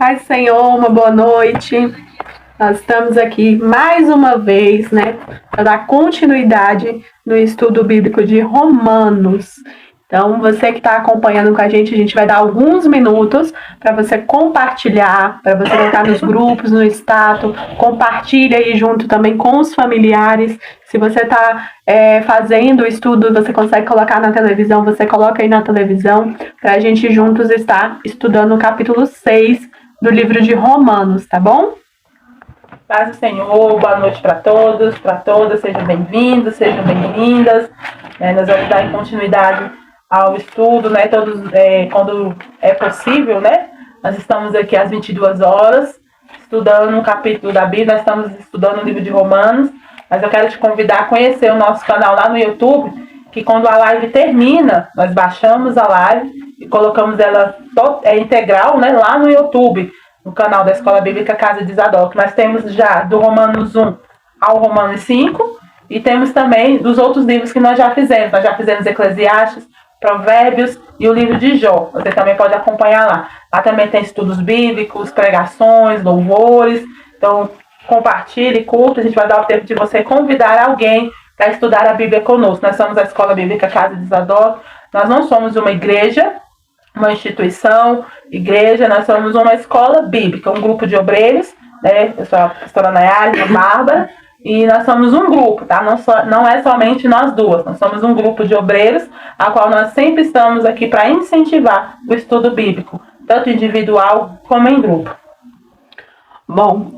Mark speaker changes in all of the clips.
Speaker 1: Paz do Senhor, uma boa noite. Nós estamos aqui mais uma vez, né, para dar continuidade no estudo bíblico de Romanos. Então, você que está acompanhando com a gente vai dar alguns minutos para você compartilhar, para você colocar nos grupos, no status, compartilha aí junto também com os familiares. Se você está fazendo o estudo, você consegue colocar na televisão, você coloca aí na televisão, para a gente juntos estar estudando o capítulo 6 do livro de Romanos, tá bom?
Speaker 2: Paz do Senhor, boa noite para todos, para todas, sejam bem-vindos, sejam bem-vindas. Nós vamos dar continuidade ao estudo, né, quando é possível, né? Nós estamos aqui às 22 horas, estudando um capítulo da Bíblia, nós estamos estudando o livro de Romanos, mas eu quero te convidar a conhecer o nosso canal lá no YouTube, que quando a live termina, nós baixamos a live e colocamos ela integral, né, lá no YouTube, no canal da Escola Bíblica Casa de Zadok. Nós temos já do Romanos 1 ao Romanos 5, e temos também dos outros livros que nós já fizemos. Nós já fizemos Eclesiastes, Provérbios e o livro de Jó. Você também pode acompanhar lá. Lá também tem estudos bíblicos, pregações, louvores. Então, compartilhe, curta. A gente vai dar o tempo de você convidar alguém para estudar a Bíblia conosco. Nós somos a Escola Bíblica Casa de Zadok. Nós não somos uma igreja, uma instituição, igreja. Nós somos uma escola bíblica, um grupo de obreiros, né? Eu sou a pastora Nayara, a Bárbara. E nós somos um grupo, tá? Não é somente nós duas, nós somos um grupo de obreiros, a qual nós sempre estamos aqui para incentivar o estudo bíblico, tanto individual como em grupo.
Speaker 1: Bom,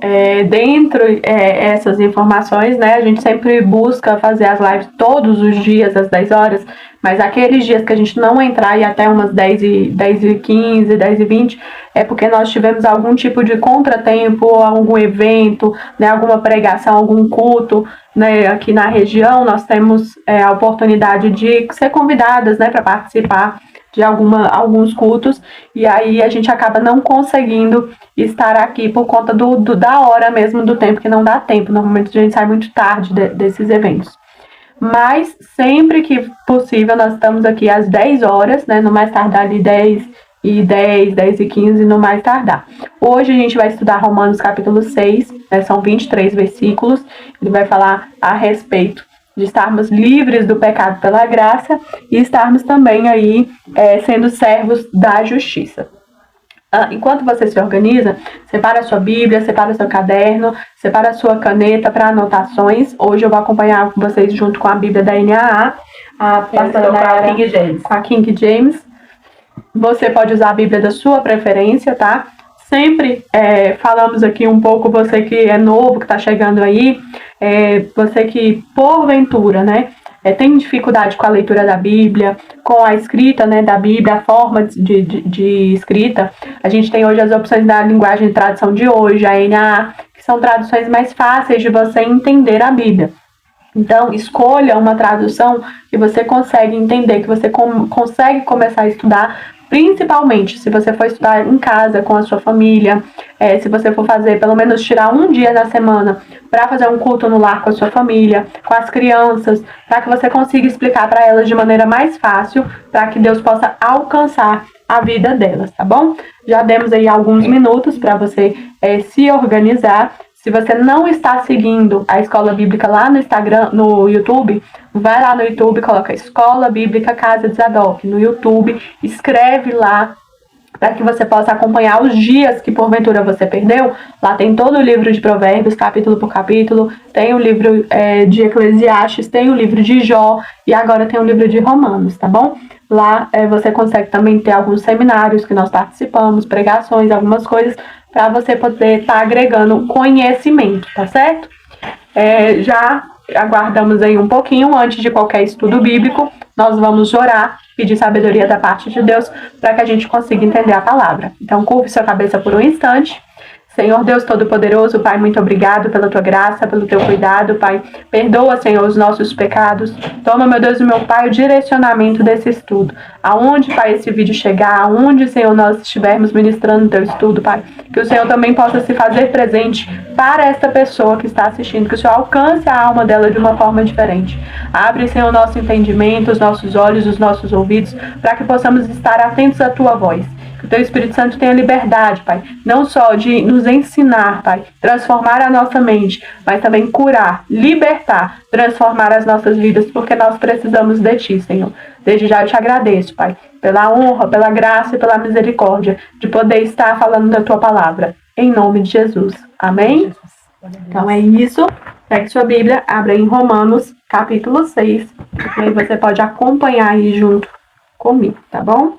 Speaker 1: dentro essas informações, né, a gente sempre busca fazer as lives todos os dias às 10 horas, mas aqueles dias que a gente não entrar e até umas 10h15, 10h20, é porque nós tivemos algum tipo de contratempo, algum evento, né, alguma pregação, algum culto, né, aqui na região. Nós temos a oportunidade de ser convidadas, né, para participar de alguns cultos, e aí a gente acaba não conseguindo estar aqui por conta da hora mesmo, do tempo, que não dá tempo. Normalmente a gente sai muito tarde desses eventos. Mas sempre que possível nós estamos aqui às 10 horas, né, no mais tardar ali 10h10, 10h15, no mais tardar. Hoje a gente vai estudar Romanos capítulo 6, né, são 23 versículos. Ele vai falar a respeito de estarmos livres do pecado pela graça e estarmos também aí sendo servos da justiça. Enquanto você se organiza, separa a sua Bíblia, separa o seu caderno, separa a sua caneta para anotações. Hoje eu vou acompanhar com vocês junto com a Bíblia da NAA, com a King James. Você pode usar a Bíblia da sua preferência, tá? Sempre falamos aqui um pouco, você que é novo, que está chegando aí, você que porventura, né, tem dificuldade com a leitura da Bíblia, com a escrita, né, da Bíblia, a forma de escrita. A gente tem hoje as opções da linguagem de tradução de hoje, a NAA, que são traduções mais fáceis de você entender a Bíblia. Então, escolha uma tradução que você consegue entender, que você consegue começar a estudar, principalmente se você for estudar em casa com a sua família, se você for fazer, pelo menos tirar um dia na semana para fazer um culto no lar com a sua família, com as crianças, para que você consiga explicar para elas de maneira mais fácil, para que Deus possa alcançar a vida delas, tá bom? Já demos aí alguns minutos para você se organizar. Se você não está seguindo a Escola Bíblica lá no Instagram, no YouTube, vai lá no YouTube, coloca Escola Bíblica Casa de Zadok no YouTube, escreve lá para que você possa acompanhar os dias que porventura você perdeu. Lá tem todo o livro de Provérbios, capítulo por capítulo, tem o livro de Eclesiastes, tem o livro de Jó e agora tem o livro de Romanos, tá bom? Lá você consegue também ter alguns seminários que nós participamos, pregações, algumas coisas, para você poder estar agregando conhecimento, tá certo? Já aguardamos aí um pouquinho antes de qualquer estudo bíblico. Nós vamos orar, pedir sabedoria da parte de Deus para que a gente consiga entender a palavra. Então, curve sua cabeça por um instante. Senhor Deus Todo-Poderoso, Pai, muito obrigado pela Tua graça, pelo Teu cuidado, Pai. Perdoa, Senhor, os nossos pecados. Toma, meu Deus e meu Pai, o direcionamento desse estudo. Aonde, Pai, esse vídeo chegar, aonde, Senhor, nós estivermos ministrando o Teu estudo, Pai. Que o Senhor também possa se fazer presente para esta pessoa que está assistindo. Que o Senhor alcance a alma dela de uma forma diferente. Abre, Senhor, o nosso entendimento, os nossos olhos, os nossos ouvidos, para que possamos estar atentos à Tua voz. Que o Teu Espírito Santo tenha liberdade, Pai, não só de nos ensinar, Pai, transformar a nossa mente, mas também curar, libertar, transformar as nossas vidas, porque nós precisamos de Ti, Senhor. Desde já eu te agradeço, Pai, pela honra, pela graça e pela misericórdia de poder estar falando da Tua palavra. Em nome de Jesus. Amém? Então é isso. Pegue sua Bíblia, abra em Romanos, capítulo 6. E aí você pode acompanhar aí junto comigo, tá bom?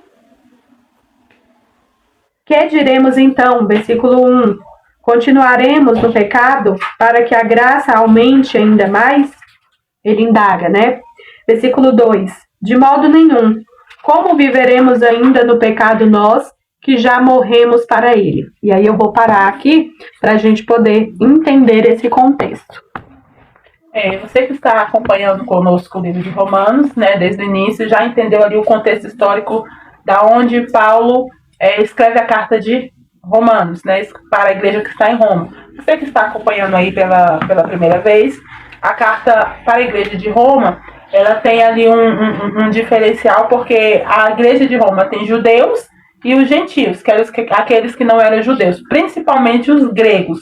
Speaker 1: Que diremos então? Versículo 1. Continuaremos no pecado para que a graça aumente ainda mais? Ele indaga, né? Versículo 2. De modo nenhum. Como viveremos ainda no pecado nós, que já morremos para ele? E aí eu vou parar aqui para a gente poder entender esse contexto.
Speaker 2: Você que está acompanhando conosco o livro de Romanos, né, desde o início, já entendeu ali o contexto histórico da onde Paulo escreve a carta de Romanos, né, para a igreja que está em Roma. Você que está acompanhando aí pela primeira vez, a carta para a igreja de Roma, ela tem ali um diferencial, porque a igreja de Roma tem judeus e os gentios, que eram aqueles que não eram judeus, principalmente os gregos,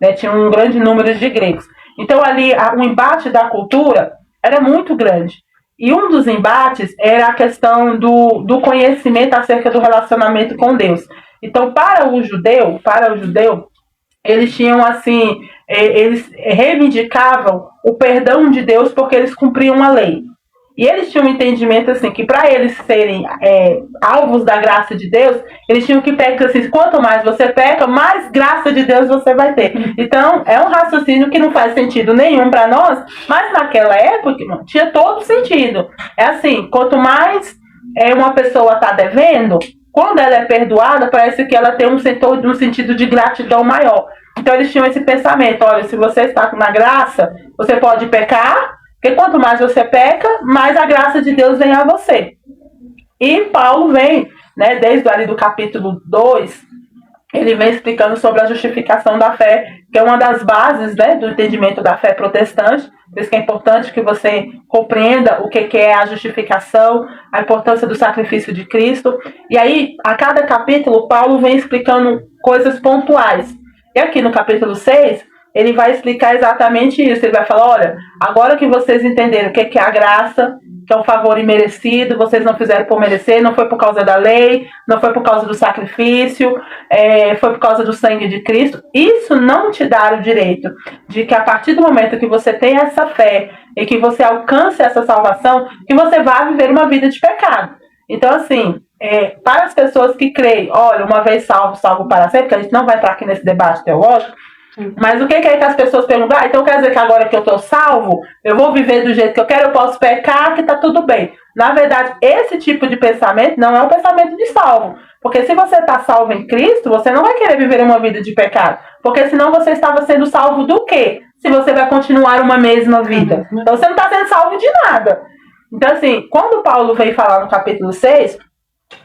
Speaker 2: né, tinha um grande número de gregos. Então ali o embate da cultura era muito grande. E um dos embates era a questão do conhecimento acerca do relacionamento com Deus. Então, para o judeu, eles tinham assim, eles reivindicavam o perdão de Deus porque eles cumpriam a lei. E eles tinham um entendimento assim, que para eles serem alvos da graça de Deus, eles tinham que pecar assim, quanto mais você peca, mais graça de Deus você vai ter. Então, é um raciocínio que não faz sentido nenhum para nós, mas naquela época, tinha todo sentido. É assim, quanto mais uma pessoa está devendo, quando ela é perdoada, parece que ela tem um sentido de gratidão maior. Então, eles tinham esse pensamento, olha, se você está na graça, você pode pecar, porque quanto mais você peca, mais a graça de Deus vem a você. E Paulo vem, né, desde ali do capítulo 2, ele vem explicando sobre a justificação da fé, que é uma das bases, né, do entendimento da fé protestante. Por isso que é importante que você compreenda o que é a justificação, a importância do sacrifício de Cristo. E aí, a cada capítulo, Paulo vem explicando coisas pontuais. E aqui no capítulo 6, ele vai explicar exatamente isso. Ele vai falar, olha, agora que vocês entenderam o que é a graça, que é um favor imerecido, vocês não fizeram por merecer, não foi por causa da lei, não foi por causa do sacrifício, foi por causa do sangue de Cristo. Isso não te dá o direito de que a partir do momento que você tem essa fé e que você alcance essa salvação, que você vá viver uma vida de pecado. Então, assim, para as pessoas que creem, olha, uma vez salvo, salvo para sempre, que a gente não vai entrar aqui nesse debate teológico, mas o que é que as pessoas perguntam? Então quer dizer que agora que eu estou salvo, eu vou viver do jeito que eu quero, eu posso pecar, que está tudo bem. Na verdade, esse tipo de pensamento não é um pensamento de salvo. Porque se você está salvo em Cristo, você não vai querer viver uma vida de pecado. Porque senão você estava sendo salvo do quê? Se você vai continuar uma mesma vida. Então você não está sendo salvo de nada. Então assim, quando Paulo veio falar no capítulo 6...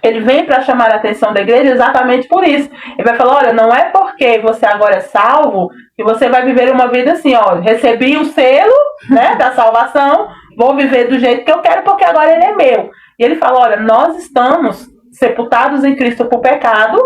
Speaker 2: ele vem para chamar a atenção da igreja exatamente por isso. Ele vai falar, olha, não é porque você agora é salvo que você vai viver uma vida assim, olha, recebi o selo, né, da salvação, vou viver do jeito que eu quero porque agora ele é meu. E ele fala, olha, nós estamos sepultados em Cristo por pecado,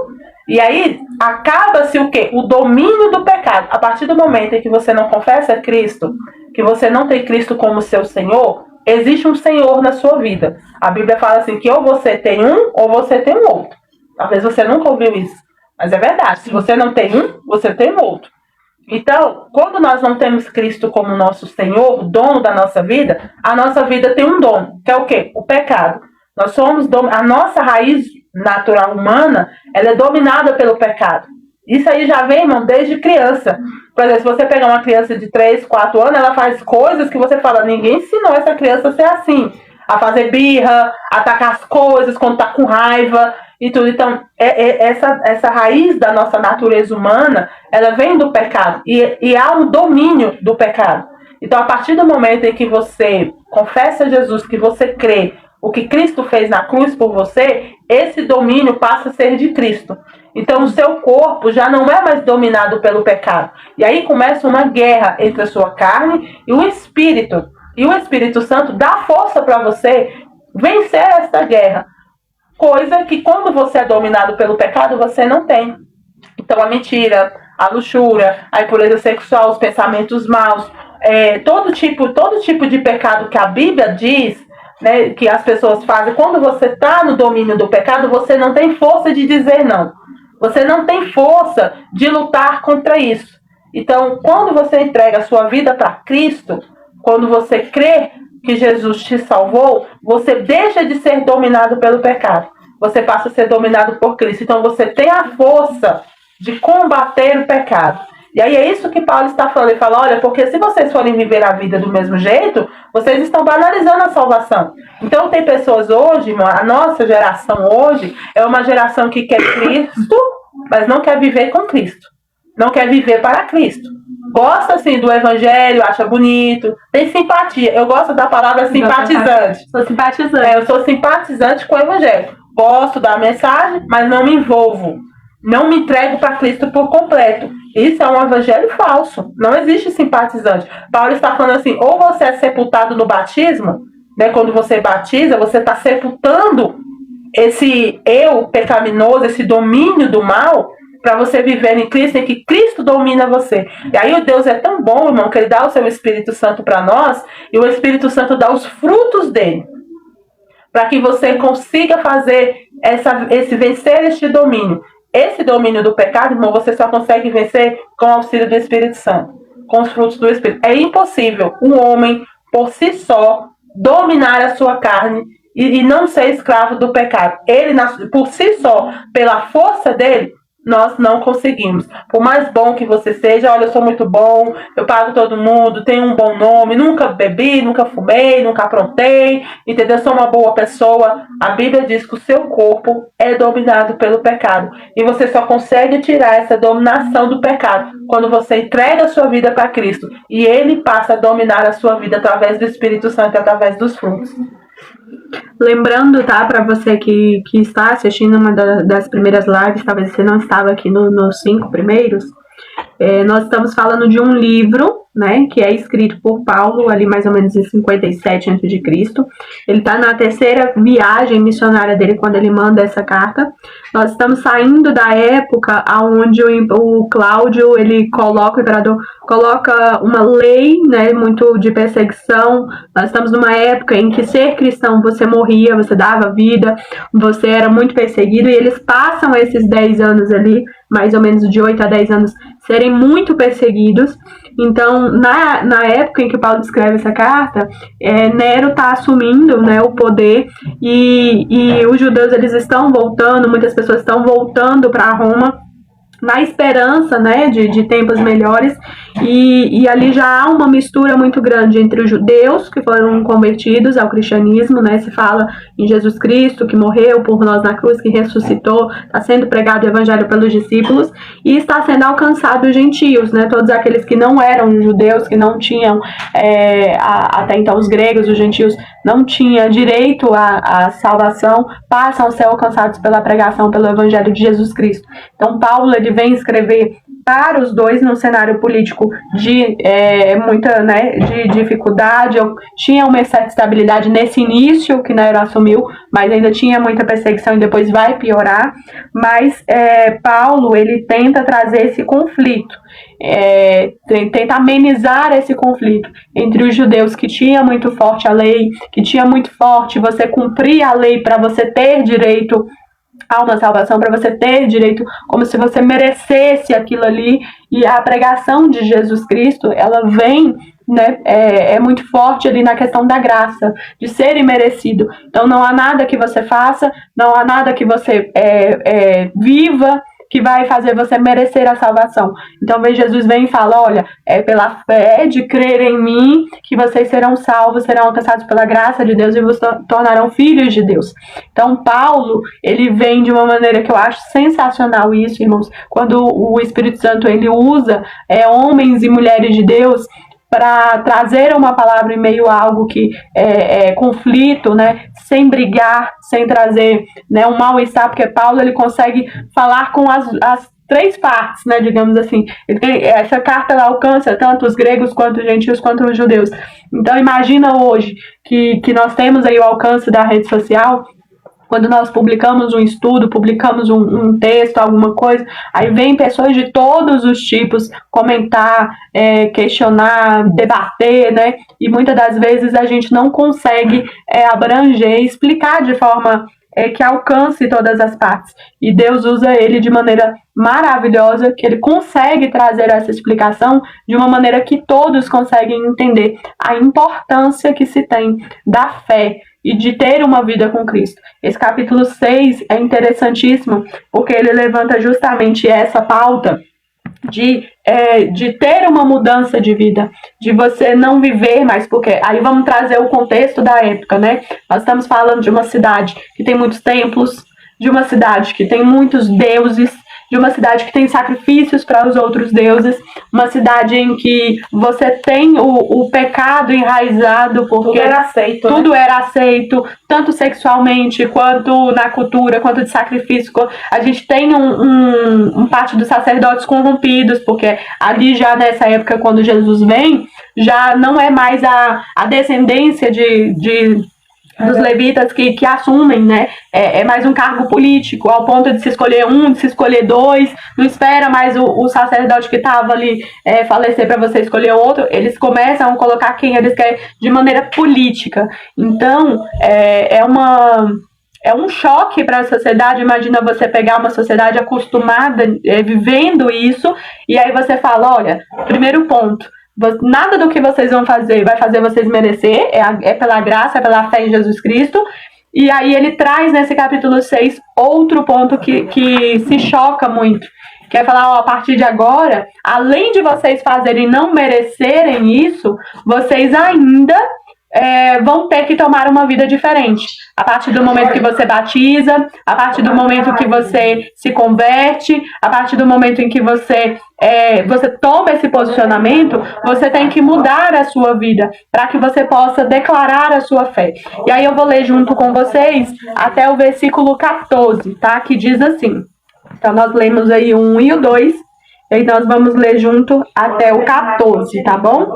Speaker 2: e aí acaba-se o quê? O domínio do pecado. A partir do momento em que você não confessa Cristo, que você não tem Cristo como seu Senhor, existe um Senhor na sua vida. A Bíblia fala assim, que ou você tem um, ou você tem um outro. Talvez você nunca ouviu isso, mas é verdade. Se você não tem um, você tem um outro. Então, quando nós não temos Cristo como nosso Senhor, o dono da nossa vida, a nossa vida tem um dono, que é o quê? O pecado. Nós somos, a nossa raiz natural humana, ela é dominada pelo pecado. Isso aí já vem, irmão, desde criança. Por exemplo, se você pegar uma criança de 3, 4 anos, ela faz coisas que você fala, ninguém ensinou essa criança a ser assim. A fazer birra, atacar as coisas quando tá com raiva e tudo. Então, essa raiz da nossa natureza humana, ela vem do pecado. E há um domínio do pecado. Então, a partir do momento em que você confessa Jesus, que você crê o que Cristo fez na cruz por você, esse domínio passa a ser de Cristo. Então o seu corpo já não é mais dominado pelo pecado. E aí começa uma guerra entre a sua carne e o Espírito. E o Espírito Santo dá força para você vencer essa guerra. coisa que quando você é dominado pelo pecado, você não tem. Então a mentira, a luxúria, a impureza sexual, os pensamentos maus, todo tipo de pecado que a Bíblia diz, né, que as pessoas fazem, quando você está no domínio do pecado, você não tem força de dizer não. Você não tem força de lutar contra isso. Então, quando você entrega a sua vida para Cristo, quando você crê que Jesus te salvou, você deixa de ser dominado pelo pecado. Você passa a ser dominado por Cristo. Então, você tem a força de combater o pecado. E aí é isso que Paulo está falando. Ele fala, olha, porque se vocês forem viver a vida do mesmo jeito, vocês estão banalizando a salvação. Então tem pessoas hoje, irmão, a nossa geração hoje é uma geração que quer Cristo, mas não quer viver com Cristo. Não quer viver para Cristo. Gosta, assim, do evangelho, acha bonito, tem simpatia. Eu gosto da palavra simpatizante.
Speaker 1: Sou simpatizante.
Speaker 2: Eu sou simpatizante com o evangelho. Gosto da mensagem, mas não me envolvo. Não me entrego para Cristo por completo. Isso é um evangelho falso. Não existe simpatizante. Paulo está falando assim, ou você é sepultado no batismo, né, quando você batiza, você está sepultando esse eu pecaminoso, esse domínio do mal, para você viver em Cristo, em que Cristo domina você. E aí o Deus é tão bom, irmão, que ele dá o seu Espírito Santo para nós, e o Espírito Santo dá os frutos dele, para que você consiga fazer vencer este domínio. Esse domínio do pecado, irmão, você só consegue vencer com o auxílio do Espírito Santo, com os frutos do Espírito. É impossível um homem, por si só, dominar a sua carne e não ser escravo do pecado. Ele, por si só, pela força dele, nós não conseguimos. Por mais bom que você seja, olha, eu sou muito bom, eu pago todo mundo, tenho um bom nome, nunca bebi, nunca fumei, nunca aprontei, entendeu? Sou uma boa pessoa. A Bíblia diz que o seu corpo é dominado pelo pecado. E você só consegue tirar essa dominação do pecado quando você entrega a sua vida para Cristo. E Ele passa a dominar a sua vida através do Espírito Santo e através dos frutos.
Speaker 1: Lembrando, tá, para você que está assistindo uma das primeiras lives, talvez você não estava aqui nos 5 primeiros, nós estamos falando de um livro, né, que é escrito por Paulo, ali mais ou menos em 57 a.C. Ele está na terceira viagem missionária dele, quando ele manda essa carta. Nós estamos saindo da época onde o Cláudio, ele coloca, o imperador, coloca uma lei, né, muito de perseguição. Nós estamos numa época em que ser cristão, você morria, você dava vida, você era muito perseguido, e eles passam esses 10 anos ali, mais ou menos de 8 a 10 anos, serem muito perseguidos. Então, na época em que Paulo escreve essa carta, Nero está assumindo, né, o poder, e os judeus, eles estão voltando, muitas pessoas estão voltando para Roma, na esperança, né, de tempos melhores, e ali já há uma mistura muito grande entre os judeus que foram convertidos ao cristianismo, né, se fala em Jesus Cristo, que morreu por nós na cruz, que ressuscitou, está sendo pregado o evangelho pelos discípulos, e está sendo alcançado os gentios, né, todos aqueles que não eram judeus, que não tinham, até então os gregos, os gentios, não tinham direito à salvação, passam a ser alcançados pela pregação, pelo evangelho de Jesus Cristo. Então Paulo, ele vem escrever para os dois num cenário político de muita, né, de dificuldade. Tinha uma certa estabilidade nesse início que Nero assumiu, mas ainda tinha muita perseguição e depois vai piorar. Mas Paulo, ele tenta trazer esse conflito, tenta amenizar esse conflito entre os judeus, que tinha muito forte a lei, que tinha muito forte você cumprir a lei para você ter direito a uma salvação, para você ter direito, como se você merecesse aquilo ali. E a pregação de Jesus Cristo, ela vem, né, é muito forte ali na questão da graça, de ser imerecido. Então não há nada que você faça, não há nada que você viva que vai fazer você merecer a salvação. Então Jesus vem e fala, olha, é pela fé de crer em mim que vocês serão salvos, serão alcançados pela graça de Deus e vos tornarão filhos de Deus. Então Paulo, ele vem de uma maneira que eu acho sensacional isso, irmãos, quando o Espírito Santo, ele usa homens e mulheres de Deus para trazer uma palavra em meio a algo que é conflito, né, sem brigar, sem trazer, né, um mal-estar, porque Paulo, ele consegue falar com as três partes, né, digamos assim. Essa carta, ela alcança tanto os gregos, quanto os gentios, quanto os judeus. Então imagina hoje que nós temos aí o alcance da rede social, Quando nós publicamos um estudo, publicamos um texto, alguma coisa, aí vem pessoas de todos os tipos comentar, questionar, debater, né? E muitas das vezes a gente não consegue abranger, explicar de forma que alcance todas as partes. E Deus usa ele de maneira maravilhosa, que ele consegue trazer essa explicação de uma maneira que todos conseguem entender a importância que se tem da fé e de ter uma vida com Cristo. Esse capítulo 6 é interessantíssimo, porque ele levanta justamente essa pauta de ter uma mudança de vida, de você não viver mais, porque aí vamos trazer o contexto da época, né? Nós estamos falando de uma cidade que tem muitos templos, de uma cidade que tem muitos deuses, de uma cidade que tem sacrifícios para os outros deuses, uma cidade em que você tem o pecado enraizado, porque tudo era aceito, tanto sexualmente, quanto na cultura, quanto de sacrifício. A gente tem um parte dos sacerdotes corrompidos, porque ali já nessa época, quando Jesus vem, já não é mais a descendência dos levitas que assumem, né? É mais um cargo político, ao ponto de se escolher um, de se escolher dois, não espera mais o sacerdote que estava ali falecer para você escolher outro, eles começam a colocar quem eles querem de maneira política. Então, é um choque para a sociedade. Imagina você pegar uma sociedade acostumada, vivendo isso, e aí você fala, olha, primeiro ponto, nada do que vocês vão fazer vai fazer vocês merecer, é pela graça, é pela fé em Jesus Cristo. E aí ele traz nesse capítulo 6 outro ponto que se choca muito, que é falar, a partir de agora, além de vocês fazerem não merecerem isso, vocês ainda vão ter que tomar uma vida diferente. A partir do momento que você batiza, a partir do momento que você se converte, a partir do momento em que você toma esse posicionamento, você tem que mudar a sua vida para que você possa declarar a sua fé. E aí eu vou ler junto com vocês até o versículo 14, tá? Que diz assim. Então nós lemos aí o 1 e o 2. E aí nós vamos ler junto até o 14, tá bom?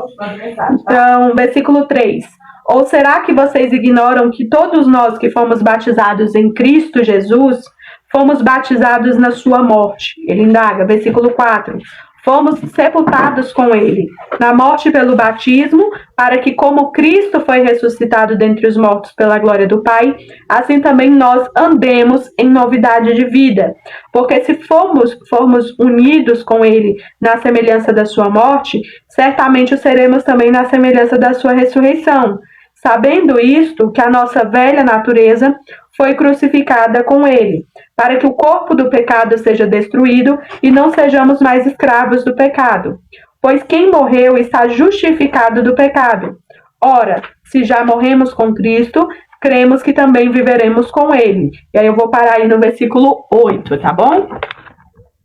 Speaker 1: Então, versículo 3. Ou será que vocês ignoram que todos nós que fomos batizados em Cristo Jesus, fomos batizados na sua morte? Ele indaga, versículo 4. Fomos sepultados com ele, na morte pelo batismo, para que, como Cristo foi ressuscitado dentre os mortos pela glória do Pai, assim também nós andemos em novidade de vida. Porque se formos unidos com ele na semelhança da sua morte, certamente o seremos também na semelhança da sua ressurreição. Sabendo isto, que a nossa velha natureza foi crucificada com ele, para que o corpo do pecado seja destruído e não sejamos mais escravos do pecado. Pois quem morreu está justificado do pecado. Ora, se já morremos com Cristo, cremos que também viveremos com ele. E aí eu vou parar aí no versículo 8, tá bom?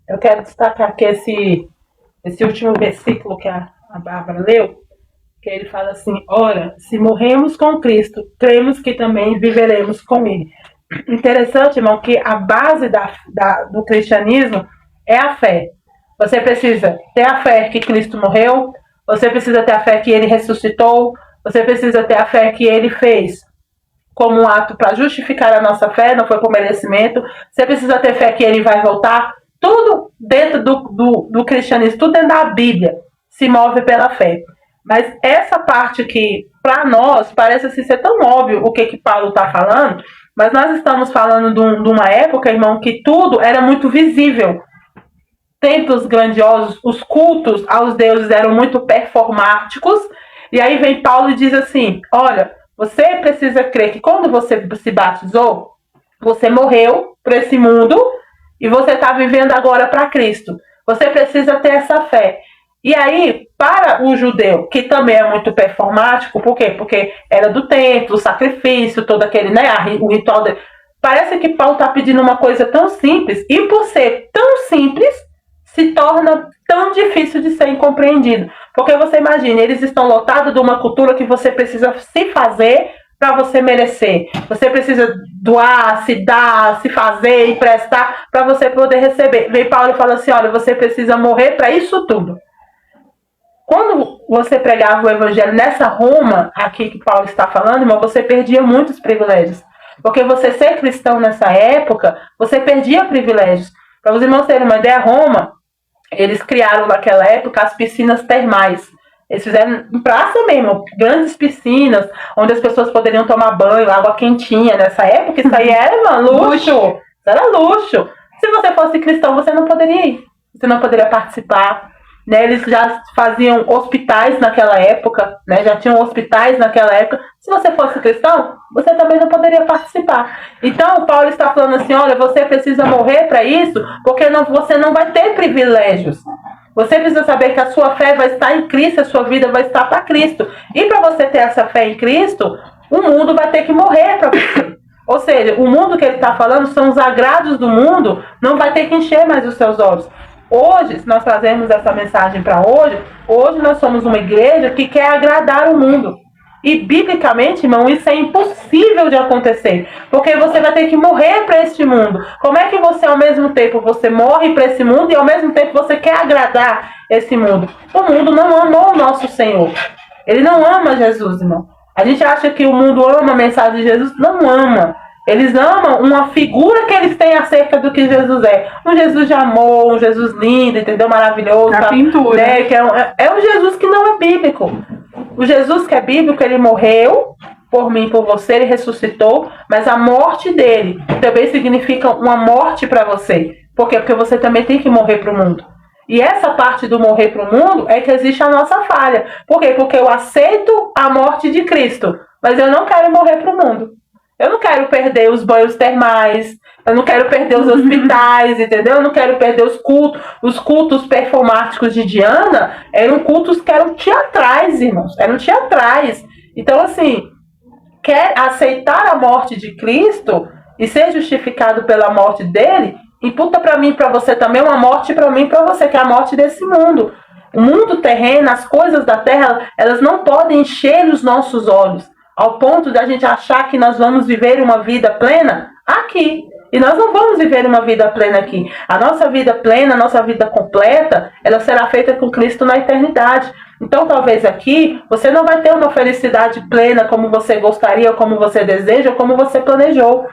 Speaker 2: Eu quero destacar aqui esse último versículo que a Bárbara leu, que ele fala assim, ora, se morremos com Cristo, cremos que também viveremos com ele. Interessante, irmão, que a base do cristianismo é a fé. Você precisa ter a fé que Cristo morreu, você precisa ter a fé que ele ressuscitou, você precisa ter a fé que ele fez como um ato para justificar a nossa fé, não foi por merecimento. Você precisa ter fé que ele vai voltar. Tudo dentro do cristianismo, tudo dentro da Bíblia se move pela fé. Mas essa parte que, para nós, parece assim, ser tão óbvio o que Paulo está falando, mas nós estamos falando de uma época, irmão, que tudo era muito visível. Templos grandiosos, os cultos aos deuses eram muito performáticos, e aí vem Paulo e diz assim, olha, você precisa crer que quando você se batizou, você morreu para esse mundo e você está vivendo agora para Cristo. Você precisa ter essa fé. E aí, para o judeu, que também é muito performático, por quê? Porque era do templo, o sacrifício, todo aquele, né, o ritual dele. Parece que Paulo está pedindo uma coisa tão simples, e por ser tão simples, se torna tão difícil de ser compreendido. Porque você imagina, eles estão lotados de uma cultura que você precisa se fazer para você merecer. Você precisa doar, se dar, se fazer, emprestar, para você poder receber. Vem Paulo e fala assim, olha, você precisa morrer para isso tudo. Quando você pregava o evangelho nessa Roma, aqui que Paulo está falando, irmão, você perdia muitos privilégios. Porque você ser cristão nessa época, você perdia privilégios. Para os irmãos terem uma ideia, Roma, eles criaram naquela época as piscinas termais. Eles fizeram em praça mesmo, grandes piscinas, onde as pessoas poderiam tomar banho, água quentinha. Nessa época, isso aí era luxo. Isso era luxo. Se você fosse cristão, você não poderia ir. Você não poderia participar. Né? Eles já faziam hospitais naquela época, né? Já tinham hospitais naquela época. Se você fosse cristão, você também não poderia participar. Então, o Paulo está falando assim, olha, você precisa morrer para isso, porque você não vai ter privilégios. Você precisa saber que a sua fé vai estar em Cristo, a sua vida vai estar para Cristo. E para você ter essa fé em Cristo, o mundo vai ter que morrer para você. Ou seja, o mundo que ele está falando são os agrados do mundo, não vai ter que encher mais os seus olhos. Hoje, se nós trazemos essa mensagem para hoje nós somos uma igreja que quer agradar o mundo. E, biblicamente, irmão, isso é impossível de acontecer. Porque você vai ter que morrer para este mundo. Como é que você, ao mesmo tempo, você morre para esse mundo e, ao mesmo tempo, você quer agradar esse mundo? O mundo não amou o nosso Senhor. Ele não ama Jesus, irmão. A gente acha que o mundo ama a mensagem de Jesus. Não ama. Eles amam uma figura que eles têm acerca do que Jesus é. Um Jesus de amor, um Jesus lindo, entendeu? Maravilhoso.
Speaker 1: A pintura.
Speaker 2: Né? Que é um Jesus que não é bíblico. O Jesus que é bíblico, ele morreu por mim, por você, ele ressuscitou, mas a morte dele também significa uma morte para você. Por quê? Porque você também tem que morrer para o mundo. E essa parte do morrer para o mundo é que existe a nossa falha. Por quê? Porque eu aceito a morte de Cristo, mas eu não quero morrer para o mundo. Eu não quero perder os banhos termais, eu não quero perder os hospitais, entendeu? Eu não quero perder os cultos. Os cultos performáticos de Diana eram cultos que eram teatrais, irmãos. Eram teatrais. Então, assim, quer aceitar a morte de Cristo e ser justificado pela morte dele, imputa para mim e para você também uma morte para mim e para você, que é a morte desse mundo. O mundo terreno, as coisas da terra, elas não podem encher os nossos olhos ao ponto de a gente achar que nós vamos viver uma vida plena aqui. E nós não vamos viver uma vida plena aqui. A nossa vida plena, a nossa vida completa, ela será feita com Cristo na eternidade. Então, talvez aqui, você não vai ter uma felicidade plena como você gostaria, como você deseja, como você planejou.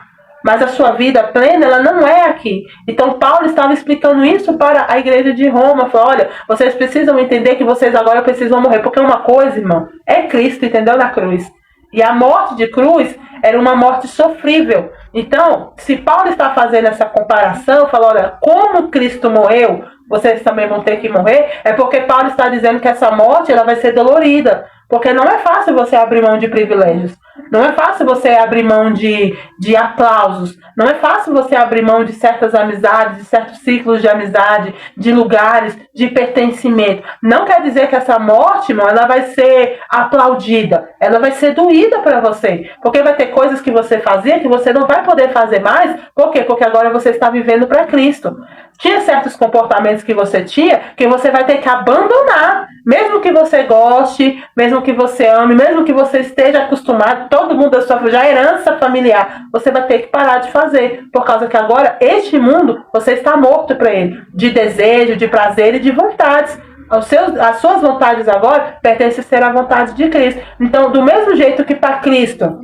Speaker 2: Mas a sua vida plena, ela não é aqui. Então, Paulo estava explicando isso para a igreja de Roma. Falou, olha, vocês precisam entender que vocês agora precisam morrer. Porque uma coisa, irmão, é Cristo, entendeu? Na cruz. E a morte de cruz era uma morte sofrível. Então, se Paulo está fazendo essa comparação, falou, olha, como Cristo morreu, vocês também vão ter que morrer, é porque Paulo está dizendo que essa morte ela vai ser dolorida. Porque não é fácil você abrir mão de privilégios. Não é fácil você abrir mão de aplausos. Não é fácil você abrir mão de certas amizades, de certos ciclos de amizade, de lugares, de pertencimento. Não quer dizer que essa morte, irmão, ela vai ser aplaudida. Ela vai ser doída para você. Porque vai ter coisas que você fazia que você não vai poder fazer mais. Por quê? Porque agora você está vivendo para Cristo. Tinha certos comportamentos que você tinha que você vai ter que abandonar. Mesmo que você goste, mesmo que você ame, mesmo que você esteja acostumado, todo mundo da sua já herança familiar, você vai ter que parar de fazer. Por causa que agora, este mundo, você está morto para ele. De desejo, de prazer e de vontades. As suas vontades agora pertencem a ser a vontade de Cristo. Então, do mesmo jeito que para Cristo,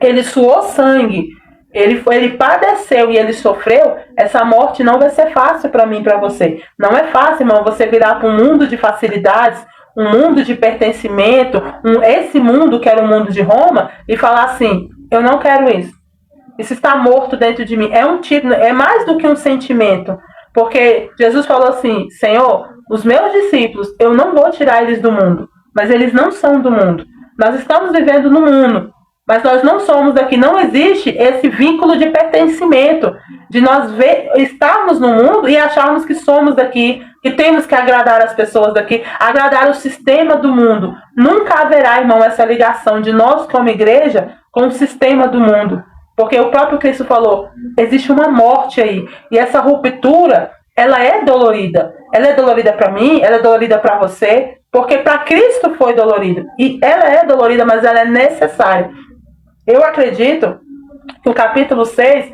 Speaker 2: ele suou sangue, ele padeceu e ele sofreu, essa morte não vai ser fácil para mim e para você. Não é fácil, irmão, você virar para um mundo de facilidades, um mundo de pertencimento, esse mundo que era o mundo de Roma, e falar assim, eu não quero isso. Isso está morto dentro de mim. É mais do que um sentimento. Porque Jesus falou assim, Senhor, os meus discípulos, eu não vou tirar eles do mundo, mas eles não são do mundo. Nós estamos vivendo no mundo, mas nós não somos daqui. Não existe esse vínculo de pertencimento, de nós estarmos no mundo e acharmos que somos daqui, que temos que agradar as pessoas daqui, agradar o sistema do mundo. Nunca haverá, irmão, essa ligação de nós como igreja com o sistema do mundo. Porque o próprio Cristo falou, existe uma morte aí. E essa ruptura, ela é dolorida. Ela é dolorida para mim, ela é dolorida para você, porque para Cristo foi dolorida. E ela é dolorida, mas ela é necessária. Eu acredito que o capítulo 6,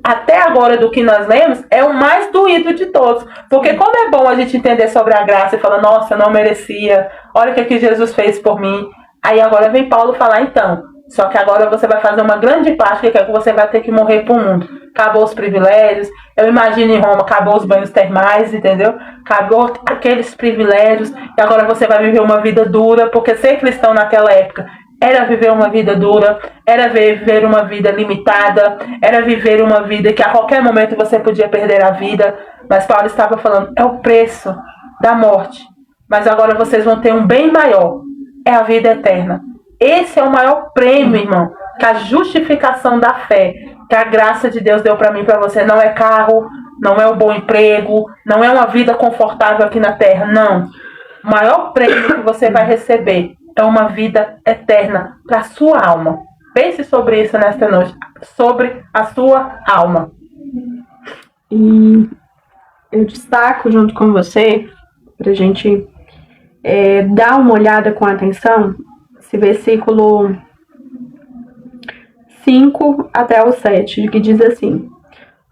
Speaker 2: até agora do que nós lemos, é o mais doído de todos. Porque como é bom a gente entender sobre a graça e falar, nossa, eu não merecia, olha o que Jesus fez por mim. Aí agora vem Paulo falar, então, Só que agora você vai fazer uma grande parte que é que você vai ter que morrer pro mundo. Acabou os privilégios. Eu imagino em Roma, acabou os banhos termais, entendeu? Acabou aqueles privilégios. E agora você vai viver uma vida dura, porque ser cristão naquela época era viver uma vida dura, era viver uma vida limitada, era viver uma vida que a qualquer momento você podia perder a vida. Mas Paulo estava falando, é o preço da morte. Mas agora vocês vão ter um bem maior, é a vida eterna. Esse é o maior prêmio, irmão, que a justificação da fé, que a graça de Deus deu para mim e para você. Não é carro, não é um bom emprego, não é uma vida confortável aqui na terra, não. O maior prêmio que você vai receber é uma vida eterna para a sua alma. Pense sobre isso nesta noite, sobre a sua alma.
Speaker 1: E eu destaco junto com você, para a gente dar uma olhada com atenção, esse versículo 5 até o 7, que diz assim: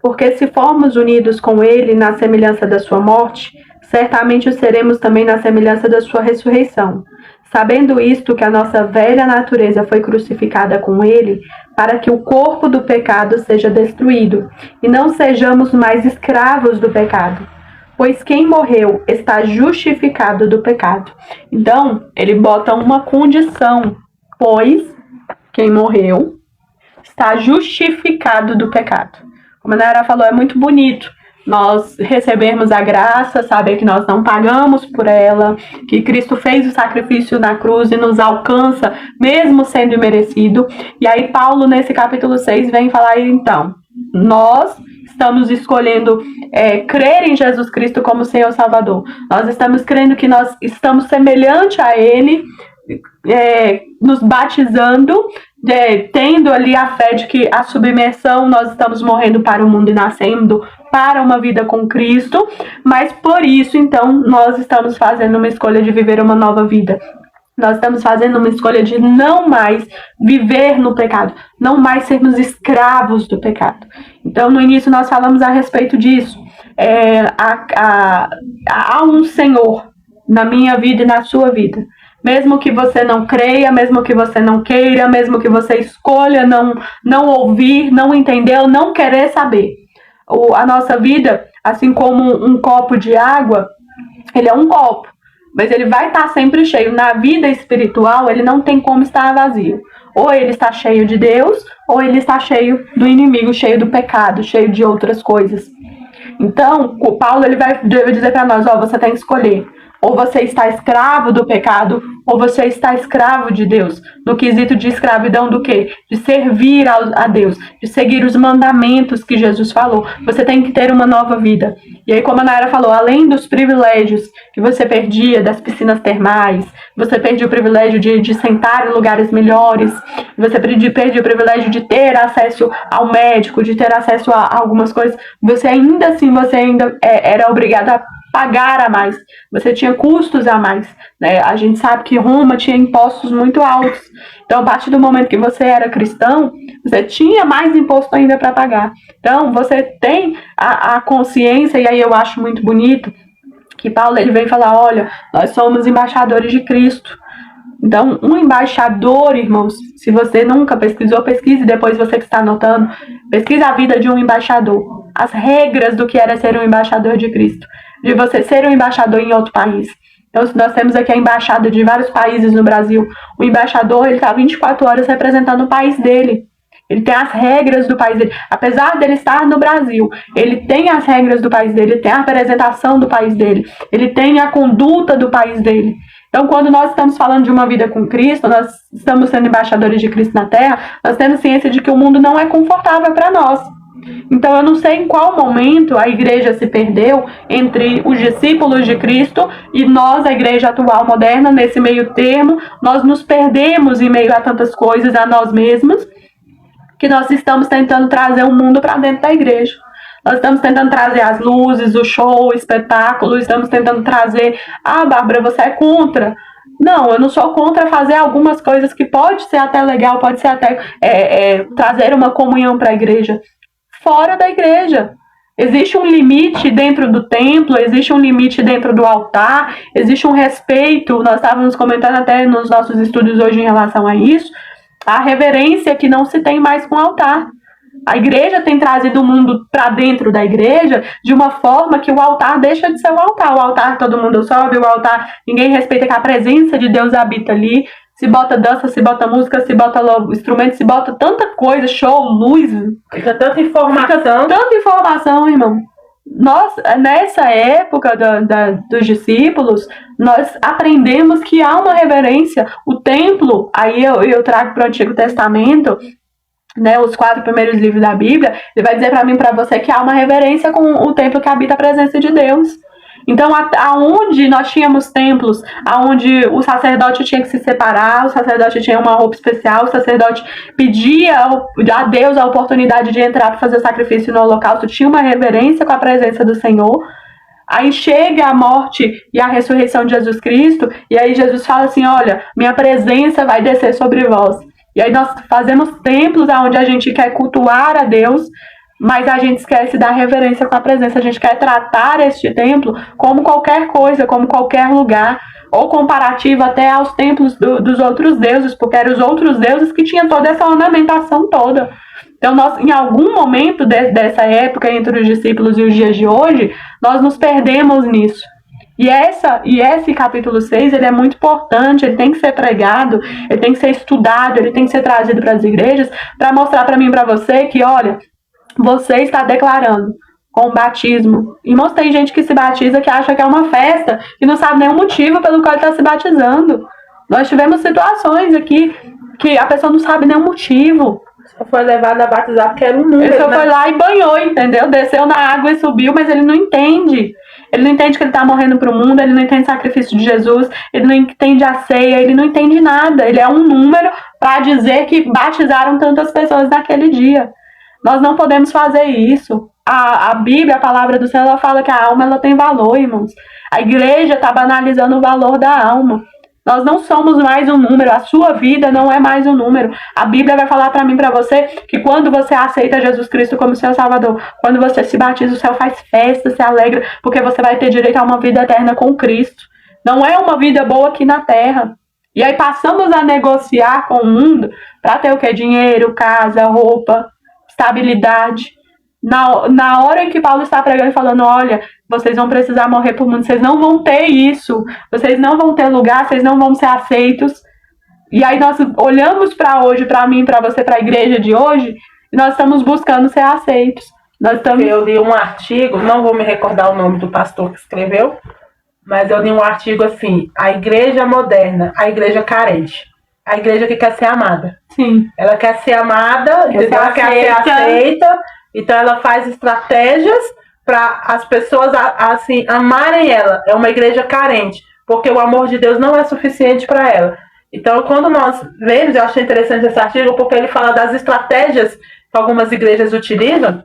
Speaker 1: porque se formos unidos com ele na semelhança da sua morte, certamente o seremos também na semelhança da sua ressurreição. Sabendo isto, que a nossa velha natureza foi crucificada com ele, para que o corpo do pecado seja destruído, e não sejamos mais escravos do pecado. Pois quem morreu está justificado do pecado. Então, ele bota uma condição. Pois quem morreu está justificado do pecado. Como a Nayara falou, é muito bonito nós recebermos a graça, saber que nós não pagamos por ela, que Cristo fez o sacrifício na cruz e nos alcança, mesmo sendo imerecido. E aí Paulo, nesse capítulo 6, vem falar, então, nós estamos escolhendo crer em Jesus Cristo como Senhor Salvador. Nós estamos crendo que nós estamos semelhante a Ele, nos batizando, tendo ali a fé de que a submersão, nós estamos morrendo para o mundo e nascendo para uma vida com Cristo, mas por isso, então, nós estamos fazendo uma escolha de viver uma nova vida. Nós estamos fazendo uma escolha de não mais viver no pecado, não mais sermos escravos do pecado. Então, no início, nós falamos a respeito disso. Há um Senhor na minha vida e na sua vida. Mesmo que você não creia, mesmo que você não queira, mesmo que você escolha não ouvir, não entender ou não querer saber. A nossa vida, assim como um copo de água, ele é um copo, mas ele vai estar sempre cheio. Na vida espiritual, ele não tem como estar vazio. Ou ele está cheio de Deus, ou ele está cheio do inimigo, cheio do pecado, cheio de outras coisas. Então, o Paulo ele vai dizer para nós, você tem que escolher. Ou você está escravo do pecado, ou você está escravo de Deus. No quesito de escravidão do quê? De servir a Deus, de seguir os mandamentos que Jesus falou. Você tem que ter uma nova vida. E aí, como a Nayara falou, além dos privilégios que você perdia, das piscinas termais, você perdia o privilégio de sentar em lugares melhores, você perdia o privilégio de ter acesso ao médico, de ter acesso a algumas coisas, você ainda era obrigado a pagar a mais, você tinha custos a mais, né? A gente sabe que Roma tinha impostos muito altos, então a partir do momento que você era cristão, você tinha mais imposto ainda para pagar. Então você tem a consciência, e aí eu acho muito bonito que Paulo ele vem falar, olha, nós somos embaixadores de Cristo. Então, um embaixador, irmãos, se você nunca pesquisou, pesquise depois, você que está anotando, pesquise a vida de um embaixador, as regras do que era ser um embaixador de Cristo, de você ser um embaixador em outro país. Então, nós temos aqui a embaixada de vários países no Brasil. O embaixador, ele está 24 horas representando o país dele. Ele tem as regras do país dele. Apesar dele estar no Brasil, ele tem as regras do país dele, ele tem a apresentação do país dele, ele tem a conduta do país dele. Então, quando nós estamos falando de uma vida com Cristo, nós estamos sendo embaixadores de Cristo na Terra, nós temos ciência de que o mundo não é confortável para nós. Então, eu não sei em qual momento a igreja se perdeu entre os discípulos de Cristo e nós, a igreja atual moderna, nesse meio termo, nós nos perdemos em meio a tantas coisas, a nós mesmos, que nós estamos tentando trazer o mundo para dentro da igreja. Nós estamos tentando trazer as luzes, o show, o espetáculo, estamos tentando trazer... Bárbara, você é contra? Não, eu não sou contra fazer algumas coisas que pode ser até legal, pode ser até trazer uma comunhão para a igreja. Fora da igreja. Existe um limite dentro do templo, existe um limite dentro do altar, existe um respeito. Nós estávamos comentando até nos nossos estudos hoje em relação a isso, A reverência que não se tem mais com o altar. A igreja tem trazido o mundo para dentro da igreja de uma forma que o altar deixa de ser o altar. O altar todo mundo sobe, o altar ninguém respeita, que a presença de Deus habita ali. Se bota dança, se bota música, se bota instrumento, se bota tanta coisa, show, luz.
Speaker 2: Fica tanta informação,
Speaker 1: irmão. Nós, nessa época dos discípulos, nós aprendemos que há uma reverência. O templo, aí eu trago para o Antigo Testamento, né, os 4 primeiros livros da Bíblia, ele vai dizer para mim, para você, que há uma reverência com o templo que habita a presença de Deus. Então, aonde nós tínhamos templos, aonde o sacerdote tinha que se separar, o sacerdote tinha uma roupa especial, o sacerdote pedia a Deus a oportunidade de entrar para fazer o sacrifício no holocausto, tinha uma reverência com a presença do Senhor. Aí chega a morte e a ressurreição de Jesus Cristo, e aí Jesus fala assim, olha, minha presença vai descer sobre vós. E aí nós fazemos templos onde a gente quer cultuar a Deus, mas a gente esquece da reverência com a presença. A gente quer tratar este templo como qualquer coisa, como qualquer lugar, ou comparativo até aos templos dos outros deuses, porque eram os outros deuses que tinham toda essa ornamentação toda. Então, nós, em algum momento dessa época, entre os discípulos e os dias de hoje, nós nos perdemos nisso. E esse capítulo 6, ele é muito importante, ele tem que ser pregado, ele tem que ser estudado, ele tem que ser trazido para as igrejas, para mostrar para mim e para você que, olha, você está declarando com o batismo. Irmãos, tem gente que se batiza que acha que é uma festa, que não sabe nenhum motivo pelo qual está se batizando. Nós tivemos situações aqui que a pessoa não sabe nenhum motivo.
Speaker 2: Só foi levado a batizar porque era um número.
Speaker 1: Ele só foi lá e banhou, entendeu? Desceu na água e subiu, mas ele não entende. Ele não entende que ele está morrendo para o mundo, ele não entende o sacrifício de Jesus, ele não entende a ceia, ele não entende nada. Ele é um número para dizer que batizaram tantas pessoas naquele dia. Nós não podemos fazer isso. A Bíblia, a palavra do Senhor, ela fala que a alma ela tem valor, irmãos. A igreja está banalizando o valor da alma. Nós não somos mais um número. A sua vida não é mais um número. A Bíblia vai falar para mim, para você, que quando você aceita Jesus Cristo como seu Salvador, quando você se batiza, o céu faz festa, se alegra, porque você vai ter direito a uma vida eterna com Cristo. Não é uma vida boa aqui na terra. E aí passamos a negociar com o mundo para ter o quê? Dinheiro, casa, roupa, estabilidade. Na hora em que Paulo está pregando e falando, olha, vocês vão precisar morrer por mundo, vocês não vão ter isso, vocês não vão ter lugar, vocês não vão ser aceitos. E aí nós olhamos para hoje, para mim, para você, para a igreja de hoje, e nós estamos buscando ser aceitos.
Speaker 2: Eu li um artigo, não vou me recordar o nome do pastor que escreveu, mas eu li um artigo assim, a igreja moderna, a igreja carente. A igreja que quer ser amada.
Speaker 1: Sim.
Speaker 2: Ela quer ser amada, ela quer ser aceita. Então ela faz estratégias para as pessoas assim amarem ela. É uma igreja carente, porque o amor de Deus não é suficiente para ela. Então quando nós vemos, eu achei interessante esse artigo, porque ele fala das estratégias que algumas igrejas utilizam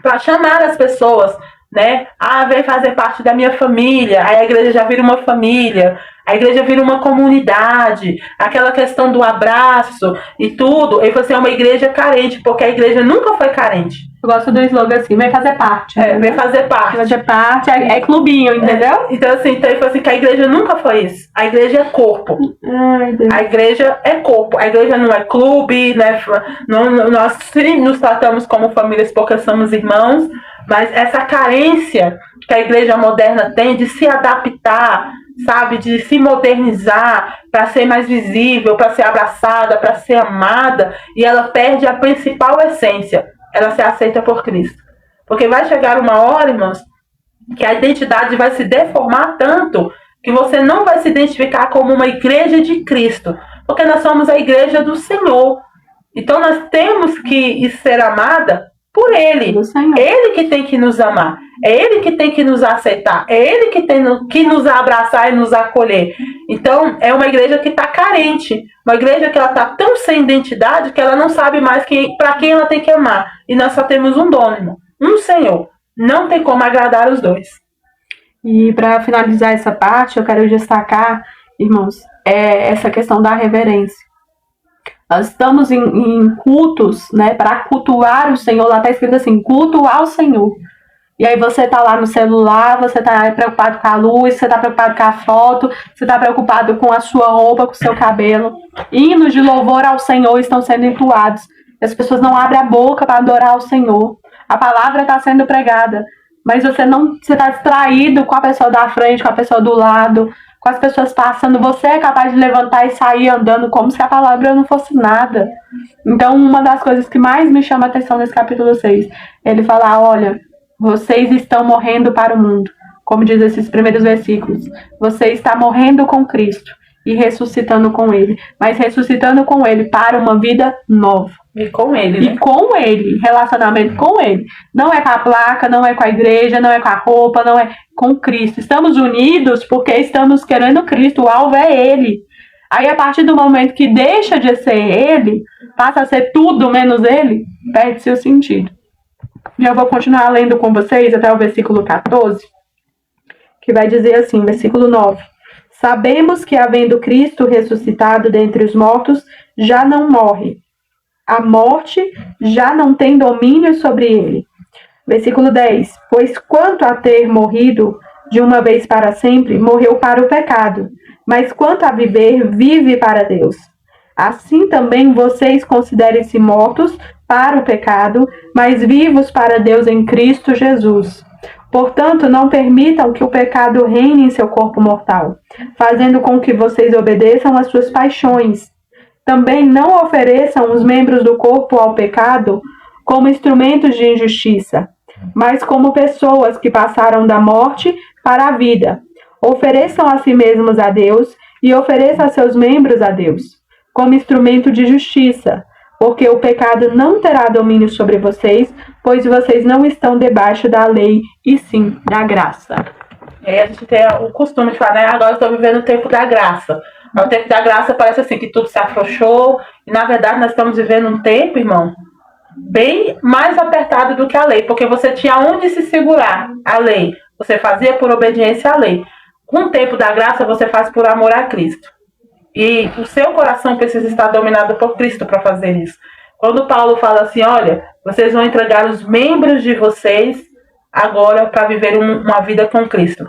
Speaker 2: para chamar as pessoas, né? Vem fazer parte da minha família. Aí a igreja já vira uma família. A igreja vira uma comunidade, aquela questão do abraço e tudo. E você é uma igreja carente, porque a igreja nunca foi carente.
Speaker 1: Eu gosto do slogan assim, vem fazer parte.
Speaker 2: Vem fazer parte.
Speaker 1: Fazer parte é clubinho, entendeu?
Speaker 2: Então, assim, ele falou assim, que a igreja nunca foi isso. A igreja é corpo.
Speaker 1: Ai, Deus.
Speaker 2: A igreja é corpo. A igreja não é clube, né? Nós sim nos tratamos como famílias porque somos irmãos, mas essa carência que a igreja moderna tem de se adaptar, sabe, de se modernizar para ser mais visível, para ser abraçada, para ser amada, e ela perde a principal essência, ela se aceita por Cristo. Porque vai chegar uma hora, irmãos, que a identidade vai se deformar tanto que você não vai se identificar como uma igreja de Cristo, porque nós somos a igreja do Senhor. Então nós temos que ser amada por Ele. Ele que tem que nos amar. É Ele que tem que nos aceitar. É Ele que tem que nos abraçar e nos acolher. Então, é uma igreja que está carente. Uma igreja que ela está tão sem identidade que ela não sabe mais para quem ela tem que amar. E nós só temos um dono, irmão, um Senhor. Não tem como agradar os dois.
Speaker 1: E para finalizar essa parte, eu quero destacar, irmãos, essa questão da reverência. Nós estamos em cultos, né, para cultuar o Senhor. Lá está escrito assim, culto ao Senhor. E aí você tá lá no celular, você tá preocupado com a luz, você tá preocupado com a foto, você tá preocupado com a sua roupa, com o seu cabelo. Hinos de louvor ao Senhor estão sendo entoados. As pessoas não abrem a boca para adorar o Senhor. A palavra está sendo pregada, mas você está distraído com a pessoa da frente, com a pessoa do lado, com as pessoas passando. Você é capaz de levantar e sair andando como se a palavra não fosse nada. Então, uma das coisas que mais me chama a atenção nesse capítulo 6, ele fala, olha, vocês estão morrendo para o mundo. Como diz esses primeiros versículos. Você está morrendo com Cristo e ressuscitando com Ele. Mas ressuscitando com Ele para uma vida nova.
Speaker 2: E com Ele, né?
Speaker 1: E com Ele, relacionamento com Ele. Não é com a placa, não é com a igreja, não é com a roupa, não é com Cristo. Estamos unidos porque estamos querendo Cristo, o alvo é Ele. Aí a partir do momento que deixa de ser Ele, passa a ser tudo menos Ele, perde-se o sentido. E eu vou continuar lendo com vocês até o versículo 14, que vai dizer assim, versículo 9. Sabemos que, havendo Cristo ressuscitado dentre os mortos, já não morre. A morte já não tem domínio sobre ele. Versículo 10. Pois quanto a ter morrido de uma vez para sempre, morreu para o pecado. Mas quanto a viver, vive para Deus. Assim também vocês considerem-se mortos para o pecado, mas vivos para Deus em Cristo Jesus. Portanto, não permitam que o pecado reine em seu corpo mortal, fazendo com que vocês obedeçam às suas paixões. Também não ofereçam os membros do corpo ao pecado como instrumentos de injustiça, mas como pessoas que passaram da morte para a vida. Ofereçam a si mesmos a Deus e ofereçam a seus membros a Deus, como instrumento de justiça, porque o pecado não terá domínio sobre vocês, pois vocês não estão debaixo da lei, e sim da graça.
Speaker 2: E aí a gente tem o costume de falar, né? Agora eu estou vivendo o tempo da graça. O tempo da graça parece assim, que tudo se afrouxou, e na verdade nós estamos vivendo um tempo, irmão, bem mais apertado do que a lei, porque você tinha onde se segurar a lei. Você fazia por obediência à lei. Com o tempo da graça, você faz por amor a Cristo. E o seu coração precisa estar dominado por Cristo para fazer isso. Quando Paulo fala assim, olha, vocês vão entregar os membros de vocês agora para viver uma vida com Cristo.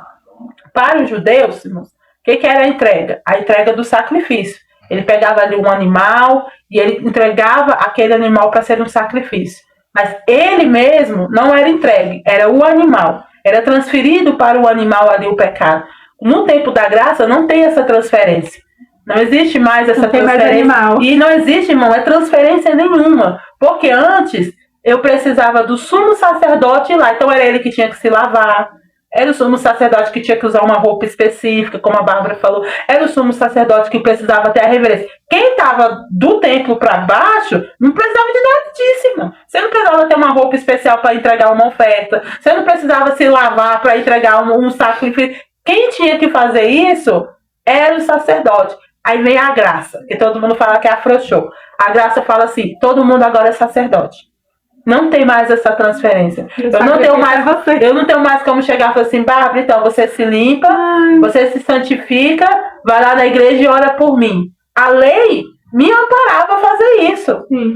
Speaker 2: Para os judeus, irmãos, o que era a entrega? A entrega do sacrifício. Ele pegava ali um animal e ele entregava aquele animal para ser um sacrifício. Mas ele mesmo não era entregue, era o animal. Era transferido para o animal ali o pecado. No tempo da graça não tem essa transferência. Não existe mais essa transferência.
Speaker 1: Mais
Speaker 2: e não existe, irmão, transferência nenhuma. Porque antes eu precisava do sumo sacerdote ir lá. Então era ele que tinha que se lavar. Era o sumo sacerdote que tinha que usar uma roupa específica, como a Bárbara falou. Era o sumo sacerdote que precisava ter a reverência. Quem estava do templo para baixo não precisava de nada disso, irmão. Você não precisava ter uma roupa especial para entregar uma oferta. Você não precisava se lavar para entregar um sacrifício. Quem tinha que fazer isso era o sacerdote. Aí vem a graça, que todo mundo fala que afrouxou. A graça fala assim, todo mundo agora é sacerdote. Não tem mais essa transferência. Eu não tenho mais como chegar e falar assim, Bárbara, então você se limpa, você se santifica, vai lá na igreja e ora por mim. A lei me amparava a fazer isso.
Speaker 1: Sim.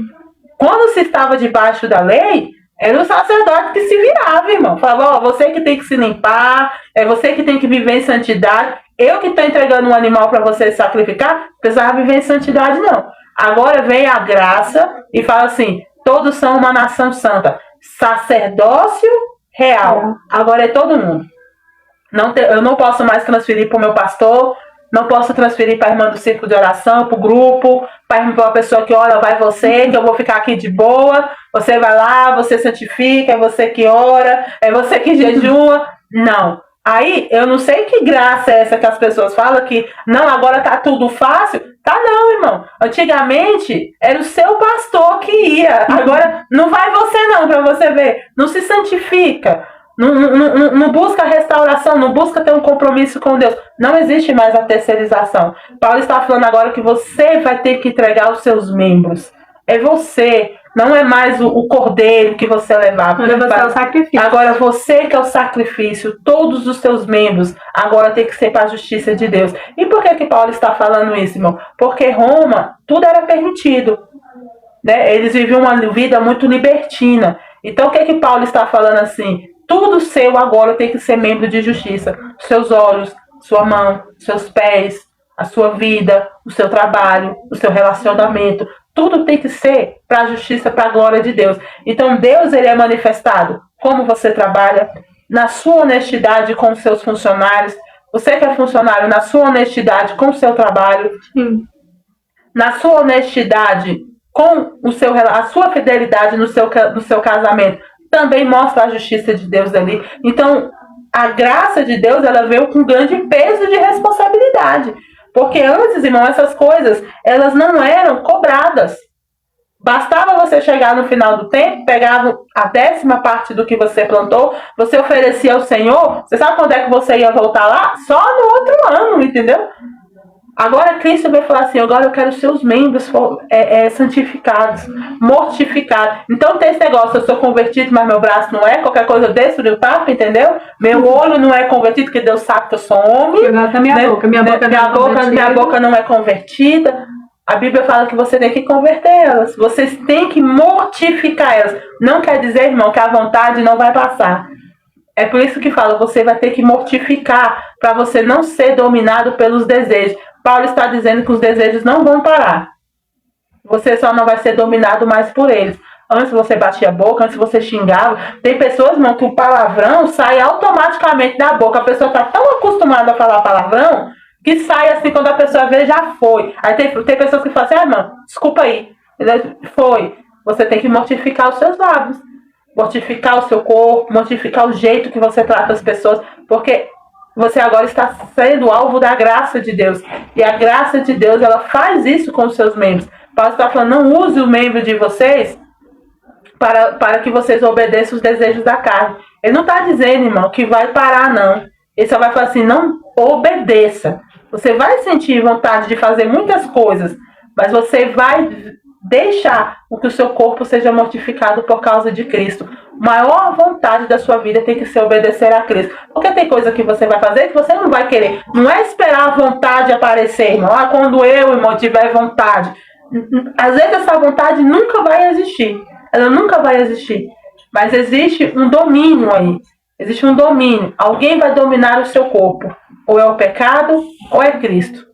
Speaker 2: Quando se estava debaixo da lei, era o sacerdote que se virava, irmão. Falava, você que tem que se limpar, é você que tem que viver em santidade. Eu que estou entregando um animal para você sacrificar, precisava viver em santidade, não. Agora vem a graça e fala assim, todos são uma nação santa. Sacerdócio real. Agora é todo mundo. Eu não posso mais transferir para o meu pastor, não posso transferir para a irmã do círculo de oração, para o grupo, para a pessoa que ora, vai você, que eu vou ficar aqui de boa. Você vai lá, você santifica, é você que ora, é você que jejua. Não. Aí, eu não sei que graça é essa que as pessoas falam que, não, agora tá tudo fácil. Tá não, irmão. Antigamente, era o seu pastor que ia. Agora, não vai você não, pra você ver. Não se santifica. Não busca restauração, não busca ter um compromisso com Deus. Não existe mais a terceirização. Paulo está falando agora que você vai ter que entregar os seus membros. É você. Não é mais o cordeiro que você levava.
Speaker 1: Agora você é o sacrifício.
Speaker 2: Agora você que é o sacrifício. Todos os seus membros agora tem que ser para a justiça de Deus. E por que Paulo está falando isso, irmão? Porque Roma, tudo era permitido. Né? Eles viviam uma vida muito libertina. Então o que Paulo está falando assim? Tudo seu agora tem que ser membro de justiça. Seus olhos, sua mão, seus pés, a sua vida, o seu trabalho, o seu relacionamento. Tudo tem que ser para a justiça, para a glória de Deus. Então Deus, ele é manifestado como você trabalha, na sua honestidade com os seus funcionários. Você que é funcionário, na sua honestidade com o seu trabalho.
Speaker 1: Sim.
Speaker 2: Na sua honestidade com a sua fidelidade no seu casamento. Também mostra a justiça de Deus ali. Então, a graça de Deus, ela veio com grande peso de responsabilidade. Porque antes, irmão, essas coisas, elas não eram cobradas. Bastava você chegar no final do tempo, pegava a 10ª parte do que você plantou, você oferecia ao Senhor, você sabe quando é que você ia voltar lá? Só no outro ano, entendeu? Agora Cristo vai falar assim, agora eu quero seus membros santificados, mortificados. Então tem esse negócio, eu sou convertido, mas meu braço não é, qualquer coisa eu desço do papo, entendeu? Meu olho não é convertido, porque Deus sabe que eu sou homem. Minha boca não é convertida. A Bíblia fala que você tem que converter elas, vocês têm que mortificar elas. Não quer dizer, irmão, que a vontade não vai passar. É por isso que fala, você vai ter que mortificar para você não ser dominado pelos desejos. Paulo está dizendo que os desejos não vão parar. Você só não vai ser dominado mais por eles. Antes você batia a boca, antes você xingava. Tem pessoas, irmão, que o palavrão sai automaticamente da boca. A pessoa está tão acostumada a falar palavrão que sai assim quando a pessoa vê, já foi. Aí tem pessoas que falam assim, irmão, desculpa aí. Foi. Você tem que mortificar os seus lábios. Mortificar o seu corpo, mortificar o jeito que você trata as pessoas, porque você agora está sendo alvo da graça de Deus. E a graça de Deus, ela faz isso com os seus membros. Paulo está falando, não use o membro de vocês para que vocês obedeçam os desejos da carne. Ele não está dizendo, irmão, que vai parar, não. Ele só vai falar assim, não obedeça. Você vai sentir vontade de fazer muitas coisas, mas você vai deixar que o seu corpo seja mortificado por causa de Cristo. A maior vontade da sua vida tem que ser obedecer a Cristo. Porque tem coisa que você vai fazer que você não vai querer. Não é esperar a vontade aparecer, irmão. Quando eu, irmão, tiver vontade. Às vezes essa vontade nunca vai existir. Ela nunca vai existir. Mas existe um domínio aí. Existe um domínio. Alguém vai dominar o seu corpo. Ou é o pecado, ou é Cristo.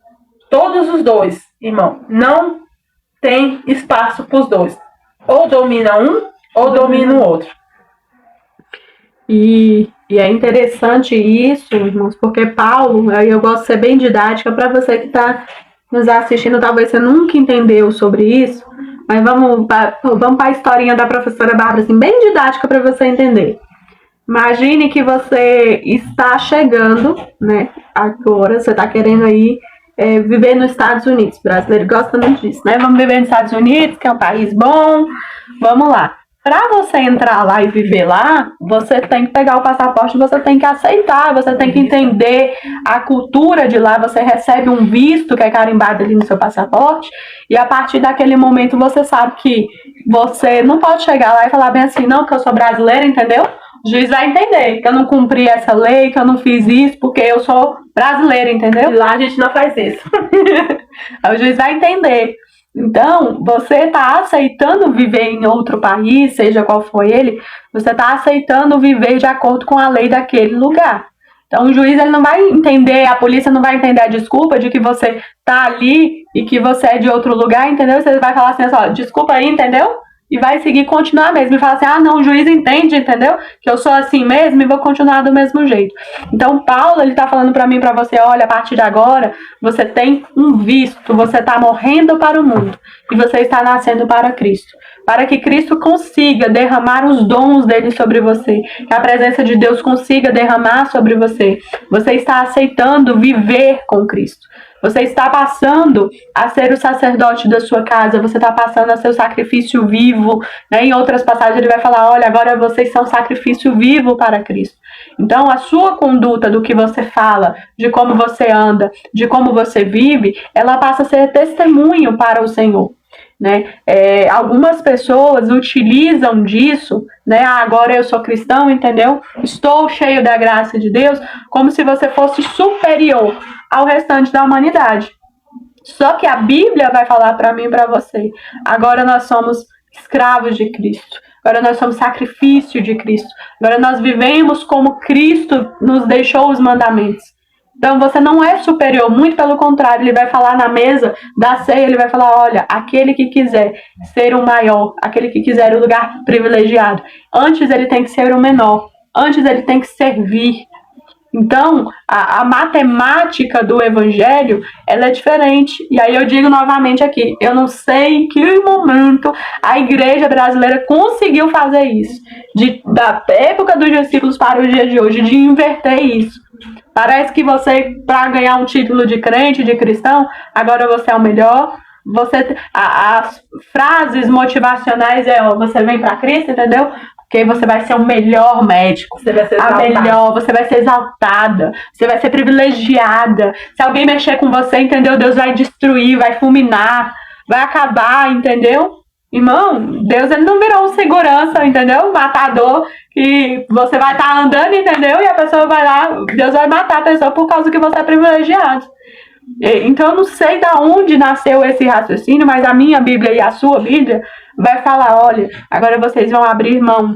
Speaker 2: Todos os dois, irmão. Não tem espaço para os dois. Ou domina um, ou domina o outro.
Speaker 1: E é interessante isso, irmãos, porque Paulo, eu gosto de ser bem didática, para você que está nos assistindo, talvez você nunca entendeu sobre isso, mas vamos para a historinha da professora Bárbara, assim, bem didática para você entender. Imagine que você está chegando, né, agora, você está querendo aí viver nos Estados Unidos. O brasileiro gosta muito disso, né? Vamos viver nos Estados Unidos, que é um país bom, vamos lá. Para você entrar lá e viver lá, você tem que pegar o passaporte, você tem que aceitar, você tem que entender a cultura de lá, você recebe um visto que é carimbado ali no seu passaporte, e a partir daquele momento você sabe que você não pode chegar lá e falar bem assim, não, que eu sou brasileira, entendeu? O juiz vai entender que eu não cumpri essa lei, que eu não fiz isso, porque eu sou brasileira, entendeu?
Speaker 2: E lá a gente não faz isso.
Speaker 1: Aí o juiz vai entender. Então, você está aceitando viver em outro país, seja qual for ele, você está aceitando viver de acordo com a lei daquele lugar. Então, o juiz ele não vai entender, a polícia não vai entender a desculpa de que você está ali e que você é de outro lugar, entendeu? Você vai falar assim, ó, desculpa aí, entendeu? E vai seguir, continuar mesmo. E fala assim, ah, não, o juiz entende, entendeu? Que eu sou assim mesmo e vou continuar do mesmo jeito. Então, Paulo, ele tá falando pra mim, pra você, olha, a partir de agora, você tem um visto, você tá morrendo para o mundo. E você está nascendo para Cristo. Para que Cristo consiga derramar os dons dele sobre você. Que a presença de Deus consiga derramar sobre você. Você está aceitando viver com Cristo. Você está passando a ser o sacerdote da sua casa, você está passando a ser o sacrifício vivo, né? Em outras passagens ele vai falar, olha, agora vocês são sacrifício vivo para Cristo. Então a sua conduta, do que você fala, de como você anda, de como você vive, ela passa a ser testemunho para o Senhor. Né? Algumas pessoas utilizam disso, né? Agora eu sou cristão, entendeu? Estou cheio da graça de Deus, como se você fosse superior ao restante da humanidade. Só que a Bíblia vai falar para mim e para você, agora nós somos escravos de Cristo. agora nós somos sacrifício de Cristo, agora nós vivemos como Cristo nos deixou os mandamentos. Então você não é superior, muito pelo contrário, ele vai falar na mesa da ceia, ele vai falar, olha, aquele que quiser ser o maior, aquele que quiser o lugar privilegiado, antes ele tem que ser o menor, antes ele tem que servir. Então, a matemática do evangelho, ela é diferente. E aí eu digo novamente aqui, eu não sei em que momento a igreja brasileira conseguiu fazer isso. Da época dos discípulos para o dia de hoje, de inverter isso. Parece que você, para ganhar um título de crente, de cristão, agora você é o melhor. As frases motivacionais você vem para Cristo, entendeu? Porque você vai ser o melhor médico,
Speaker 2: você vai ser exaltada.
Speaker 1: você vai ser exaltada, você vai ser privilegiada. Se alguém mexer com você, entendeu? Deus vai destruir, vai fulminar, vai acabar, entendeu? Irmão, Deus ele não virou um segurança, entendeu? Matador, que você vai estar andando, entendeu? E a pessoa vai lá, Deus vai matar a pessoa por causa que você é privilegiado. Então eu não sei de onde nasceu esse raciocínio, mas a minha Bíblia e a sua Bíblia vai falar, olha, agora vocês vão abrir mão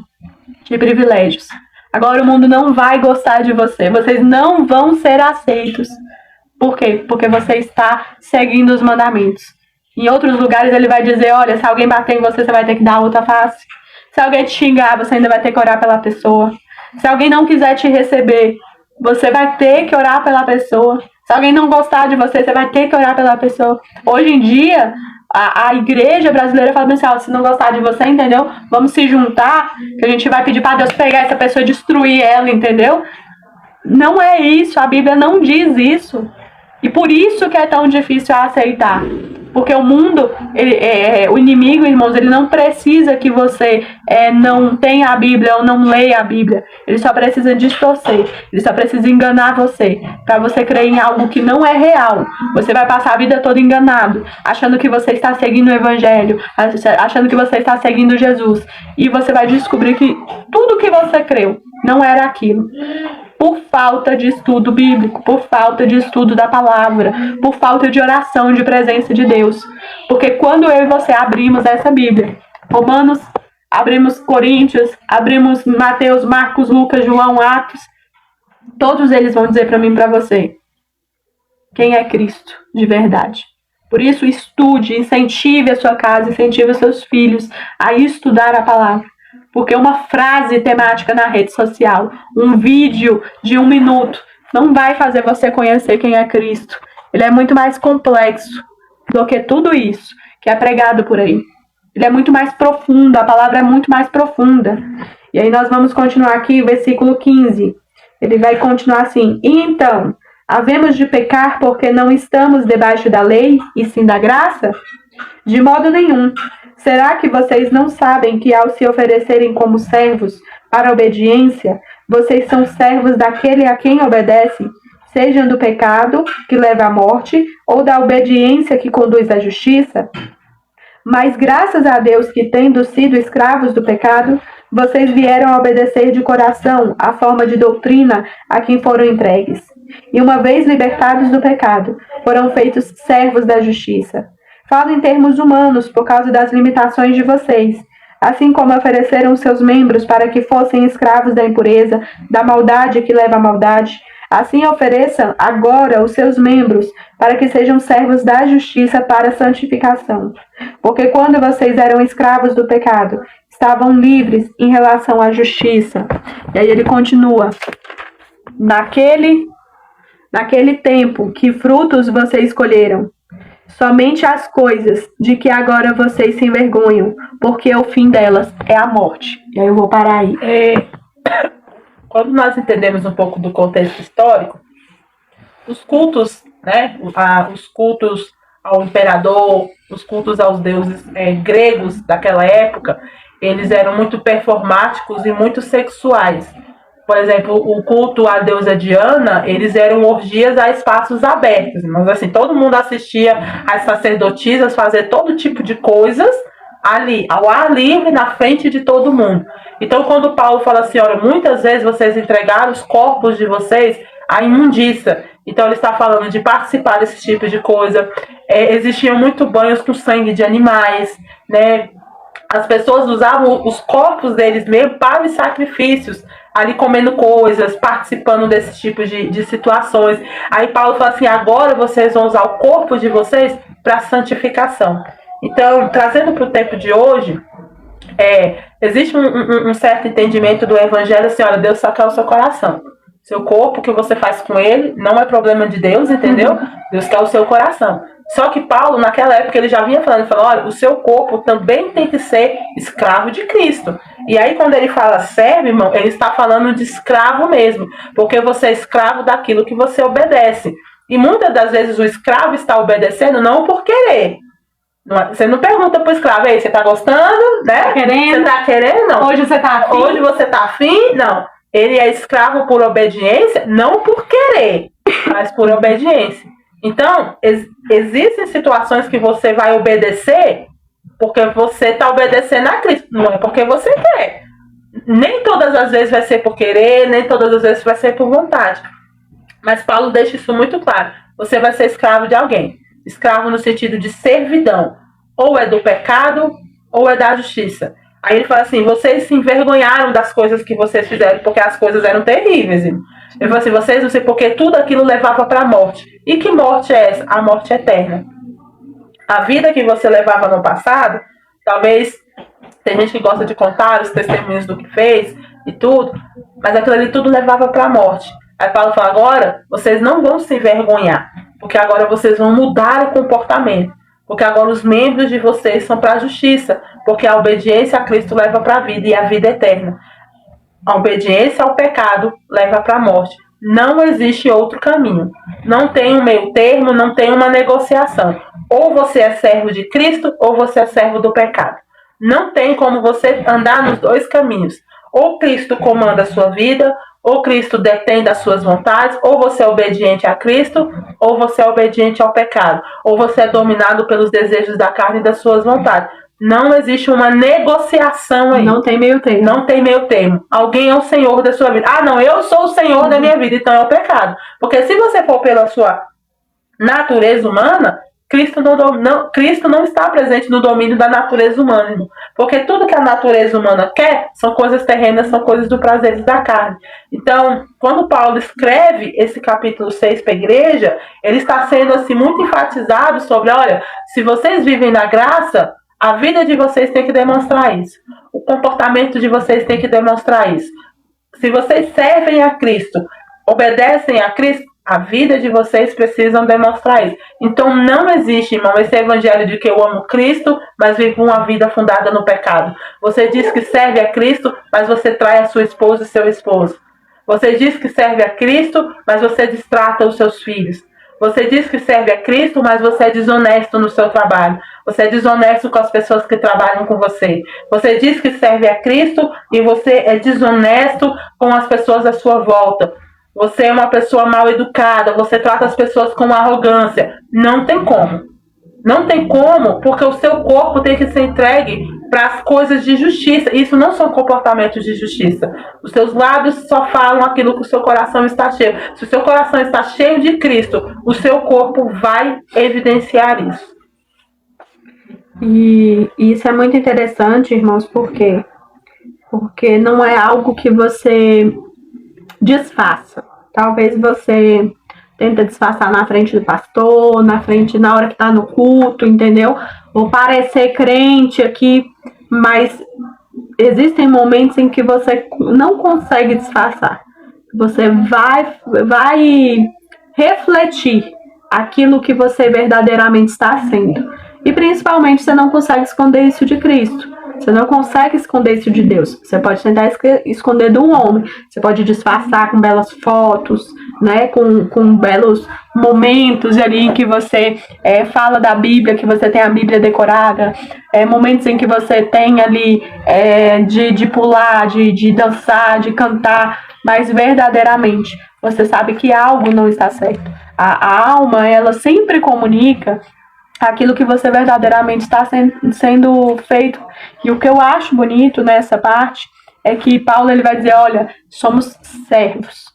Speaker 1: de privilégios. Agora o mundo não vai gostar de você, vocês não vão ser aceitos. Por quê? Porque você está seguindo os mandamentos. Em outros lugares ele vai dizer, olha, se alguém bater em você, você vai ter que dar a outra face. Se alguém te xingar, você ainda vai ter que orar pela pessoa. Se alguém não quiser te receber, você vai ter que orar pela pessoa. Se alguém não gostar de você, você vai ter que orar pela pessoa. Hoje em dia, a igreja brasileira fala assim, se não gostar de você, entendeu? Vamos se juntar, que a gente vai pedir para Deus pegar essa pessoa e destruir ela, entendeu? Não é isso, a Bíblia não diz isso. E por isso que é tão difícil aceitar. Porque o mundo, o inimigo, irmãos, ele não precisa que você não tenha a Bíblia ou não leia a Bíblia. Ele só precisa distorcer. Ele só precisa enganar você. Para você crer em algo que não é real. Você vai passar a vida toda enganado. Achando que você está seguindo o Evangelho. Achando que você está seguindo Jesus. E você vai descobrir que tudo que você creu não era aquilo. Por falta de estudo bíblico, por falta de estudo da palavra, por falta de oração, de presença de Deus. Porque quando eu e você abrimos essa Bíblia, Romanos, abrimos Coríntios, abrimos Mateus, Marcos, Lucas, João, Atos, todos eles vão dizer para mim e para você quem é Cristo de verdade. Por isso, estude, incentive a sua casa, incentive os seus filhos a estudar a palavra. Porque uma frase temática na rede social, um vídeo de 1 minuto, não vai fazer você conhecer quem é Cristo. Ele é muito mais complexo do que tudo isso que é pregado por aí. Ele é muito mais profundo, a palavra é muito mais profunda. E aí nós vamos continuar aqui, versículo 15. Ele vai continuar assim, e então, havemos de pecar porque não estamos debaixo da lei, e sim da graça? De modo nenhum. Será que vocês não sabem que ao se oferecerem como servos para a obediência, vocês são servos daquele a quem obedecem, sejam do pecado, que leva à morte, ou da obediência que conduz à justiça? Mas graças a Deus que, tendo sido escravos do pecado, vocês vieram a obedecer de coração à forma de doutrina a quem foram entregues. E uma vez libertados do pecado, foram feitos servos da justiça. Falo em termos humanos por causa das limitações de vocês, assim como ofereceram seus membros para que fossem escravos da impureza, da maldade que leva à maldade, assim ofereçam agora os seus membros para que sejam servos da justiça para a santificação. Porque quando vocês eram escravos do pecado, estavam livres em relação à justiça. E aí ele continua, naquele tempo, que frutos vocês colheram? Somente as coisas de que agora vocês se envergonham, porque o fim delas é a morte. E aí eu vou parar aí.
Speaker 2: Quando nós entendemos um pouco do contexto histórico, os cultos, né, os cultos ao imperador, os cultos aos deuses gregos daquela época, eles eram muito performáticos e muito sexuais. Por exemplo, o culto à deusa Diana, eles eram orgias a espaços abertos. Mas assim, todo mundo assistia às sacerdotisas fazer todo tipo de coisas ali, ao ar livre, na frente de todo mundo. Então, quando Paulo fala assim, olha, muitas vezes vocês entregaram os corpos de vocês à imundícia. Então, ele está falando de participar desse tipo de coisa. Existiam muito banhos com sangue de animais, né? As pessoas usavam os corpos deles mesmo para os sacrifícios, ali comendo coisas, participando desse tipo de situações. Aí Paulo fala assim, agora vocês vão usar o corpo de vocês para santificação. Então, trazendo para o tempo de hoje, existe um certo entendimento do evangelho assim, olha, Deus só quer o seu coração. Seu corpo, o que você faz com ele, não é problema de Deus, entendeu? Deus quer o seu coração. Só que Paulo, naquela época, ele já vinha falando, olha, o seu corpo também tem que ser escravo de Cristo. E aí, quando ele fala servo, irmão, ele está falando de escravo mesmo, porque você é escravo daquilo que você obedece. E muitas das vezes o escravo está obedecendo não por querer. Você não pergunta pro escravo, aí, você tá gostando, né?
Speaker 1: Querendo?
Speaker 2: Você tá querendo? Não.
Speaker 1: Hoje você tá afim?
Speaker 2: Hoje você tá afim? Não. Ele é escravo por obediência, não por querer, mas por obediência. Então, existem situações que você vai obedecer porque você está obedecendo a Cristo, não é porque você quer. Nem todas as vezes vai ser por querer, nem todas as vezes vai ser por vontade. Mas Paulo deixa isso muito claro. Você vai ser escravo de alguém. Escravo no sentido de servidão. Ou é do pecado, ou é da justiça. Aí ele fala assim, vocês se envergonharam das coisas que vocês fizeram, porque as coisas eram terríveis. Ele fala assim, vocês não sei porque tudo aquilo levava para a morte. E que morte é essa? A morte eterna. A vida que você levava no passado, talvez, tem gente que gosta de contar os testemunhos do que fez e tudo, mas aquilo ali tudo levava para a morte. Aí Paulo fala, agora vocês não vão se envergonhar, porque agora vocês vão mudar o comportamento. Porque agora os membros de vocês são para a justiça, porque a obediência a Cristo leva para a vida e a vida eterna. A obediência ao pecado leva para a morte. Não existe outro caminho. Não tem um meio termo, não tem uma negociação. Ou você é servo de Cristo, ou você é servo do pecado. Não tem como você andar nos dois caminhos. Ou Cristo comanda a sua vida, ou Cristo detém das suas vontades, ou você é obediente a Cristo, ou você é obediente ao pecado, ou você é dominado pelos desejos da carne e das suas vontades. Não existe uma negociação aí.
Speaker 1: Não tem meio termo.
Speaker 2: Não tem meio termo. Alguém é o Senhor da sua vida. Ah, não, eu sou o Senhor da minha vida, então é o pecado. Porque se você for pela sua natureza humana, Cristo não está presente no domínio da natureza humana, irmão. Porque tudo que a natureza humana quer são coisas terrenas, são coisas do prazer da carne. Então, quando Paulo escreve esse capítulo 6 para a igreja, ele está sendo assim, muito enfatizado sobre, olha, se vocês vivem na graça, a vida de vocês tem que demonstrar isso. O comportamento de vocês tem que demonstrar isso. Se vocês servem a Cristo, obedecem a Cristo, a vida de vocês precisam demonstrar isso. Então não existe, irmão, esse evangelho de que eu amo Cristo, mas vivo uma vida fundada no pecado. Você diz que serve a Cristo, mas você trai a sua esposa e seu esposo. Você diz que serve a Cristo, mas você destrata os seus filhos. Você diz que serve a Cristo, mas você é desonesto no seu trabalho. Você é desonesto com as pessoas que trabalham com você. Você diz que serve a Cristo e você é desonesto com as pessoas à sua volta. Você é uma pessoa mal educada, você trata as pessoas com arrogância. Não tem como. Não tem como, porque o seu corpo tem que ser entregue para as coisas de justiça. Isso não são comportamentos de justiça. Os seus lábios só falam aquilo que o seu coração está cheio. Se o seu coração está cheio de Cristo, o seu corpo vai evidenciar isso.
Speaker 1: E isso é muito interessante, irmãos, por quê? Porque não é algo que você disfarça. Talvez você tenta disfarçar na frente do pastor, na hora que tá no culto, entendeu? Vou parecer crente aqui, mas existem momentos em que você não consegue disfarçar. Você vai refletir aquilo que você verdadeiramente está sendo. E principalmente você não consegue esconder isso de Cristo. Você não consegue esconder isso de Deus. Você pode tentar esconder do homem. Você pode disfarçar com belas fotos, né? Com belos momentos ali em que você fala da Bíblia, que você tem a Bíblia decorada. Momentos em que você tem ali de pular, de dançar, de cantar. Mas verdadeiramente você sabe que algo não está certo. A alma, ela sempre comunica aquilo que você verdadeiramente está sendo feito. E o que eu acho bonito nessa parte é que Paulo ele vai dizer, olha, somos servos.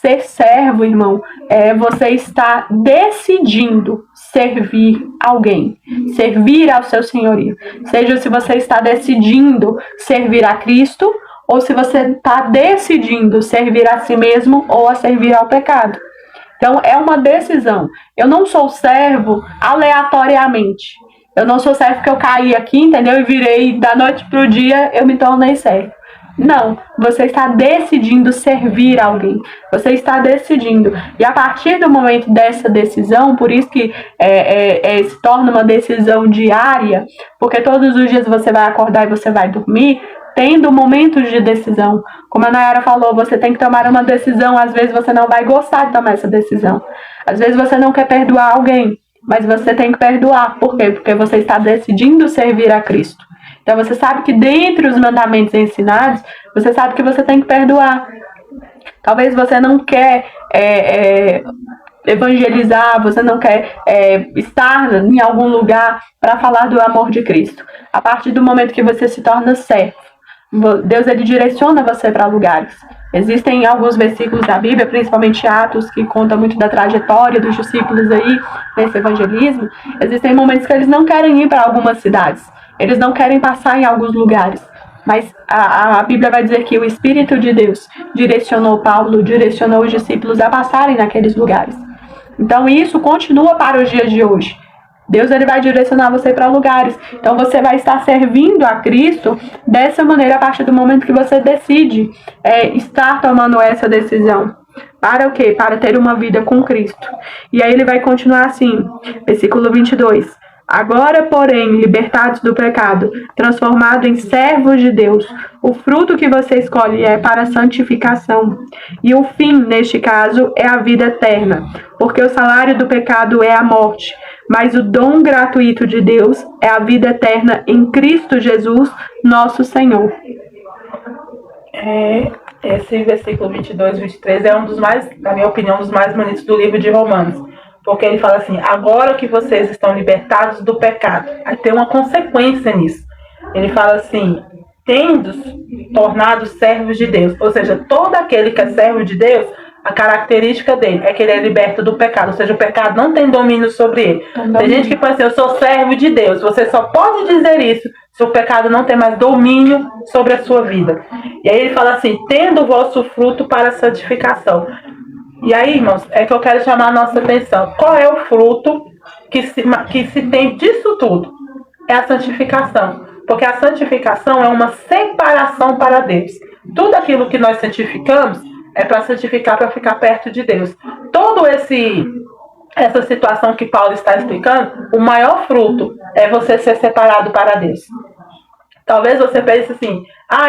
Speaker 1: Ser servo, irmão, é você estar decidindo servir alguém, servir ao seu senhorio. Seja se você está decidindo servir a Cristo, ou se você está decidindo servir a si mesmo ou a servir ao pecado. Então, é uma decisão. Eu não sou servo aleatoriamente. Eu não sou servo porque eu caí aqui, entendeu? E virei da noite para o dia, eu me tornei servo. Não, você está decidindo servir alguém. Você está decidindo. E a partir do momento dessa decisão, por isso que se torna uma decisão diária, porque todos os dias você vai acordar e você vai dormir, tendo momentos de decisão. Como a Nayara falou, você tem que tomar uma decisão. Às vezes você não vai gostar de tomar essa decisão. Às vezes você não quer perdoar alguém, mas você tem que perdoar. Por quê? Porque você está decidindo servir a Cristo. Então você sabe que dentre os mandamentos ensinados, você sabe que você tem que perdoar. Talvez você não quer evangelizar, você não quer estar em algum lugar para falar do amor de Cristo. A partir do momento que você se torna servo, Deus ele direciona você para lugares. Existem alguns versículos da Bíblia, principalmente Atos, que conta muito da trajetória dos discípulos aí nesse evangelismo. Existem momentos que eles não querem ir para algumas cidades. Eles não querem passar em alguns lugares. Mas a Bíblia vai dizer que o Espírito de Deus direcionou Paulo, direcionou os discípulos a passarem naqueles lugares. Então isso continua para os dias de hoje. Deus ele vai direcionar você para lugares. Então você vai estar servindo a Cristo dessa maneira a partir do momento que você decide estar tomando essa decisão. Para o quê? Para ter uma vida com Cristo. E aí ele vai continuar assim, versículo 22. Agora, porém, libertados do pecado, transformados em servos de Deus, o fruto que você escolhe é para a santificação. E o fim, neste caso, é a vida eterna, porque o salário do pecado é a morte, mas o dom gratuito de Deus é a vida eterna em Cristo Jesus, nosso Senhor.
Speaker 2: Esse versículo 22 e 23 é um dos mais, na minha opinião, um dos mais bonitos do livro de Romanos. Porque ele fala assim, agora que vocês estão libertados do pecado. Aí tem uma consequência nisso. Ele fala assim, tendo tornado servos de Deus. Ou seja, todo aquele que é servo de Deus, a característica dele é que ele é liberto do pecado. Ou seja, o pecado não tem domínio sobre ele. Tem gente que fala assim, eu sou servo de Deus. Você só pode dizer isso se o pecado não tem mais domínio sobre a sua vida. E aí ele fala assim, tendo o vosso fruto para a santificação. E aí, irmãos, é que eu quero chamar a nossa atenção. Qual é o fruto que se tem disso tudo? É a santificação. Porque a santificação é uma separação para Deus. Tudo aquilo que nós santificamos é para santificar, para ficar perto de Deus. Todo essa situação que Paulo está explicando, o maior fruto é você ser separado para Deus. Talvez você pense assim,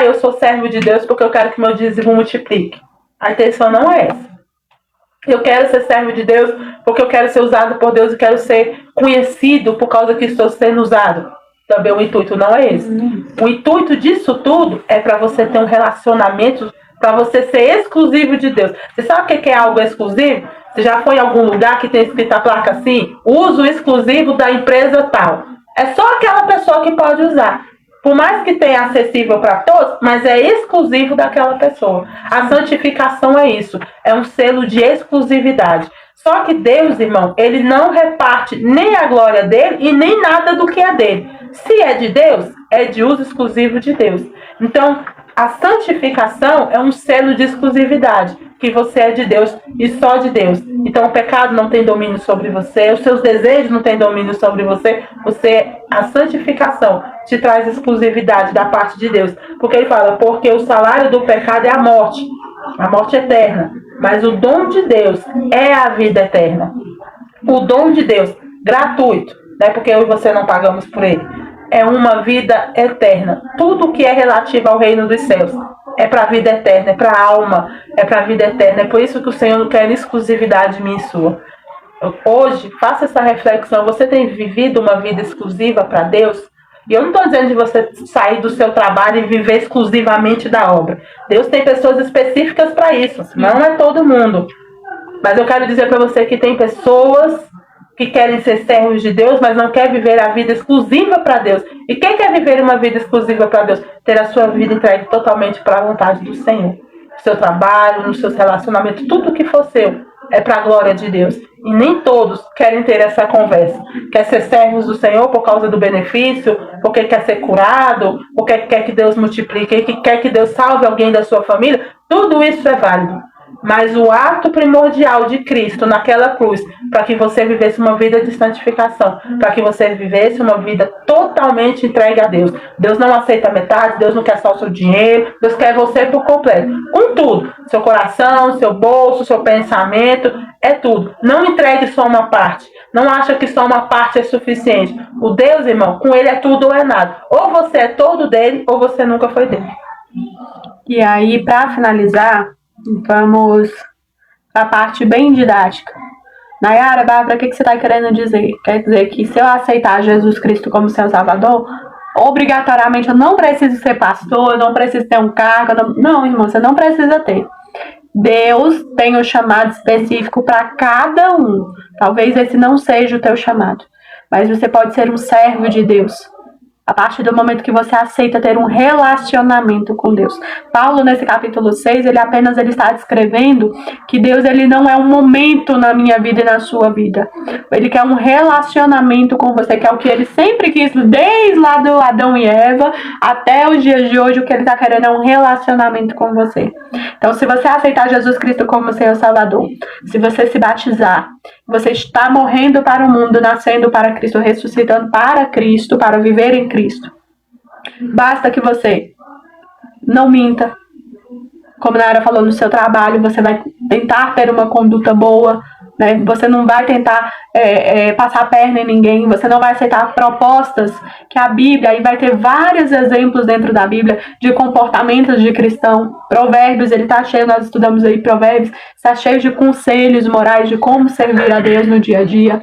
Speaker 2: eu sou servo de Deus porque eu quero que meu dízimo multiplique. A intenção não é essa. Eu quero ser servo de Deus porque eu quero ser usado por Deus e quero ser conhecido por causa que estou sendo usado. Também o intuito não é esse. O intuito disso tudo é para você ter um relacionamento, para você ser exclusivo de Deus. Você sabe o que é algo exclusivo? Você já foi em algum lugar que tem escrito a placa assim? Uso exclusivo da empresa tal. É só aquela pessoa que pode usar. Por mais que tenha acessível para todos, mas é exclusivo daquela pessoa. A santificação é isso. É um selo de exclusividade. Só que Deus, irmão, ele não reparte nem a glória dele e nem nada do que é dele. Se é de Deus, é de uso exclusivo de Deus. Então, a santificação é um selo de exclusividade, que você é de Deus e só de Deus. Então o pecado não tem domínio sobre você, os seus desejos não têm domínio sobre você. A santificação te traz exclusividade da parte de Deus. Porque ele fala, porque o salário do pecado é a morte eterna. Mas o dom de Deus é a vida eterna. O dom de Deus, gratuito, não é porque eu e você não pagamos por ele. É uma vida eterna. Tudo que é relativo ao reino dos céus é para a vida eterna, é para a alma, é para a vida eterna. É por isso que o Senhor quer exclusividade minha e sua. Hoje, faça essa reflexão. Você tem vivido uma vida exclusiva para Deus? E eu não estou dizendo de você sair do seu trabalho e viver exclusivamente da obra. Deus tem pessoas específicas para isso. Não é todo mundo. Mas eu quero dizer para você que tem pessoas que querem ser servos de Deus, mas não quer viver a vida exclusiva para Deus. E quem quer viver uma vida exclusiva para Deus? Ter a sua vida entregue totalmente para a vontade do Senhor. seu trabalho, nos seus relacionamentos, tudo que for seu é para a glória de Deus. E nem todos querem ter essa conversa. Quer ser servos do Senhor por causa do benefício, porque quer ser curado, porque quer que Deus multiplique, quer que Deus salve alguém da sua família. Tudo isso é válido. Mas o ato primordial de Cristo naquela cruz, para que você vivesse uma vida de santificação, para que você vivesse uma vida totalmente entregue a Deus. Deus não aceita metade, Deus não quer só o seu dinheiro, Deus quer você por completo. Com tudo, seu coração, seu bolso, seu pensamento, é tudo. Não entregue só uma parte. Não acha que só uma parte é suficiente. O Deus, irmão, com ele é tudo ou é nada. Ou você é todo dele, ou você nunca foi dele.
Speaker 1: E aí, para finalizar, vamos para a parte bem didática. Nayara, Bárbara, o que você está querendo dizer? Quer dizer que se eu aceitar Jesus Cristo como seu Salvador, obrigatoriamente eu não preciso ser pastor, eu não preciso ter um cargo. Não, irmão, você não precisa ter. Deus tem um chamado específico para cada um. Talvez esse não seja o teu chamado, mas você pode ser um servo de Deus. A partir do momento que você aceita ter um relacionamento com Deus. Paulo, nesse capítulo 6, ele está descrevendo que Deus ele não é um momento na minha vida e na sua vida. Ele quer um relacionamento com você, que é o que ele sempre quis, desde lá do Adão e Eva até os dias de hoje. O que ele está querendo é um relacionamento com você. Então, se você aceitar Jesus Cristo como seu Salvador, se você se batizar, você está morrendo para o mundo, nascendo para Cristo, ressuscitando para Cristo, para viver em Cristo. Basta que você não minta. Como a Nayara falou, no seu trabalho, você vai tentar ter uma conduta boa, né? Você não vai tentar passar a perna em ninguém, você não vai aceitar propostas que a Bíblia, aí vai ter vários exemplos dentro da Bíblia de comportamentos de cristão. Provérbios, ele está cheio, nós estudamos aí Provérbios, está cheio de conselhos morais de como servir a Deus no dia a dia.